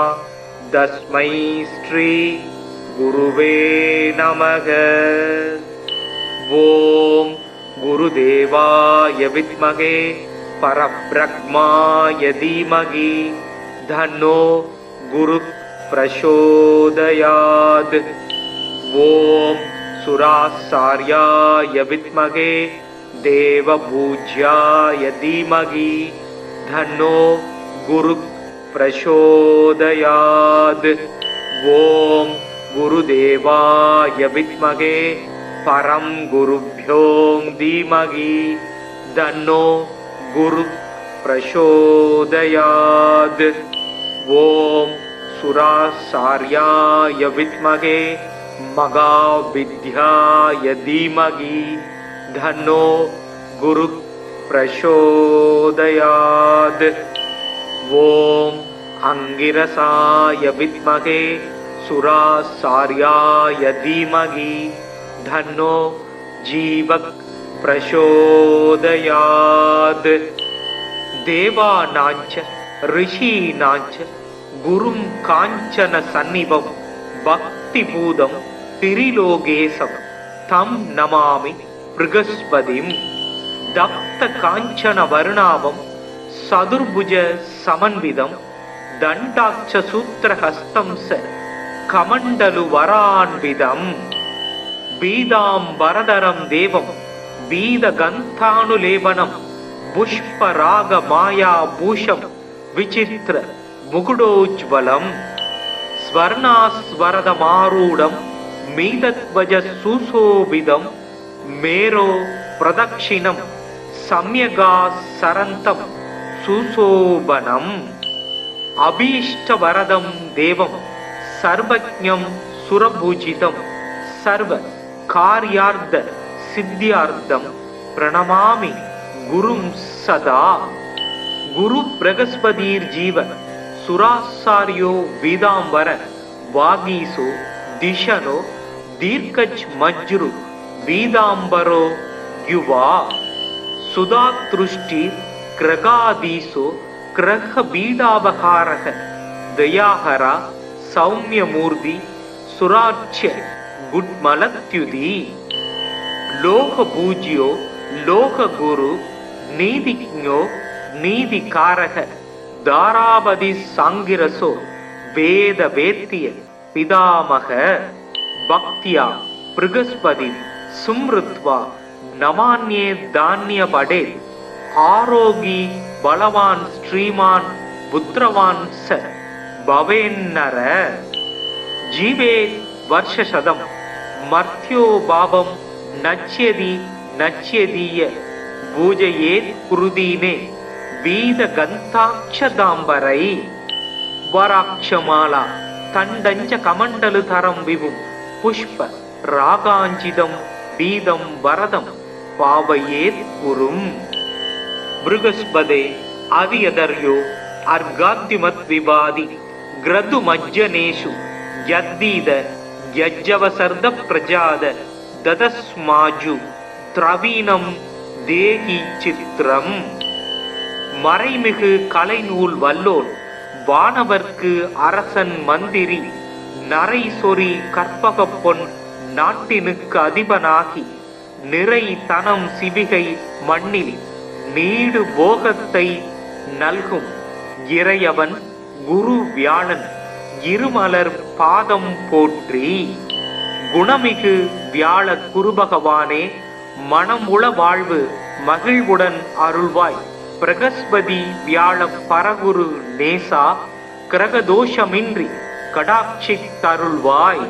தஸ்மை ஸ்ரீ குருவே நமக. ஓம் குருதேவாய வித்மகே பரப்ரக்மாய தீமகி, தன்னோ குரு பிரசோதயாத். ஓம் சுராசார்யாய வித்மகே தேவபூஜ்யாய தீமகி, தன்னோ குரு பிரசோதயாத். ஓம் குருதேவாய வித்மகே பரம் குருப்யோ தீமகி, தன்னோ குரு பிரசோதயாத். ஓம் சுராசார்யாய வித்மகே மகாவித்யாய தீமகி, தன்னோ குரு பிரசோதயாத். ஓம் அங்கிரசாய வித்மகே சுராசார்யாய தீமகி, தன்னோ ஜீவக் பிரசோதயாத். தேவானாஞ்ச ரிஷீனாஞ்ச குரும் காஞ்சன சந்நிபம், பக்தி பூதம் திரிலோகேசம், தம் நமாமி ப்ருகஸ்பதிம். தப்த காஞ்சன வருணாபம் சதுர்புஜ சமன்விதம், தண்டாட்ச சூத்திரஹஸ்தம் ச கமண்டலு வரான்விதம். பீதாம்பரதரம் தேவம் பீத கந்தானுலேபனம், புஷ்பராக மாயா பூஷம் விசித்திர முகுடோஜ்வலம். ஸ்வர்ணாஸ்வரதமாரூடம் மீதத்வஜ சுசோபிதம், மேரோ பிரதக்ஷிணம் சம்யகா சரந்தம் சுசோபனம். அபீஷ்டவரதம் தேவம் சர்வஜ்ஞம் சுரபூஜிதம், சர்வ கார்யார்த்த சித்தியார்த்தம் பிரணமாமி குரும் சதா. குரு பிரகஸ்பதீர் ஜீவ சுராசாரியோ வீதாம்பர, வாகீசோ திஷனோ தீர்க்கஜ் மஜ்ரு வீதாம்பரோ யுவா. சுதாத்ருஷ்டி கிரகாதீசோ கிரக பீடாபகாரக, தயாஹரா சௌமியமூர்த்தி சுராட்சிய குட்மலத்யுதி. லோக பூஜ்யோ லோக குரு நீதிஜ்ஞோ நீதிகாரக, தாராபதி சாங்கிரசோ வேத வேத்திய பிதாமக. பக்தியா ப்ருகஸ்பதி சும்ருத்வா நமான்யே தானிய படே, ஆரோகி பலவான் ஸ்ரீமான் புத்திரவான் ச பவேன்னர. ஜீவே வர்ஷசதம் மர்த்யோ பாபம் நச்யதி நச்யதீய, பூஜையேத் குருதீனே வீத கந்தாட்சதாம்பரை. வராட்சமாலா தண்டஞ்ச கமண்டலு தரம் விபும், புஷ்ப ராகாஞ்சிதம் பீதம் வரதம் பாவையேத் குரும். ப்ருகஸ்பதே அவியதர்யோ அர்காத்திமத் விவாதி, கிரது மஜ்ஜனேஷு யத்தீத யஜ்ஜவசர்த பிரஜாத, ததஸ்மாஜு திரவீனம் தேகி சித்திரம். மறைமிகு கலைநூல் வல்லோன் வானவர்க்கு அரசன் மந்திரி, நரை சொறி கற்பகப் பொன் நாட்டினுக்கு அதிபனாகி, நிறை தனம் சிவிகை மண்ணில் நீடு போகத்தை நல்கும் இறையவன் குரு வியாழன் இருமலர் பாதம் போற்றி. குணமிகு வியாழ குருபகவானே, மனமுள வாழ்வு மகிழ்வுடன் அருள்வாய். பிரகஸ்பதி வியாழ பரகுரு நேசா, கிரகதோஷமின்றி கடாட்சித்தருள்வாய்.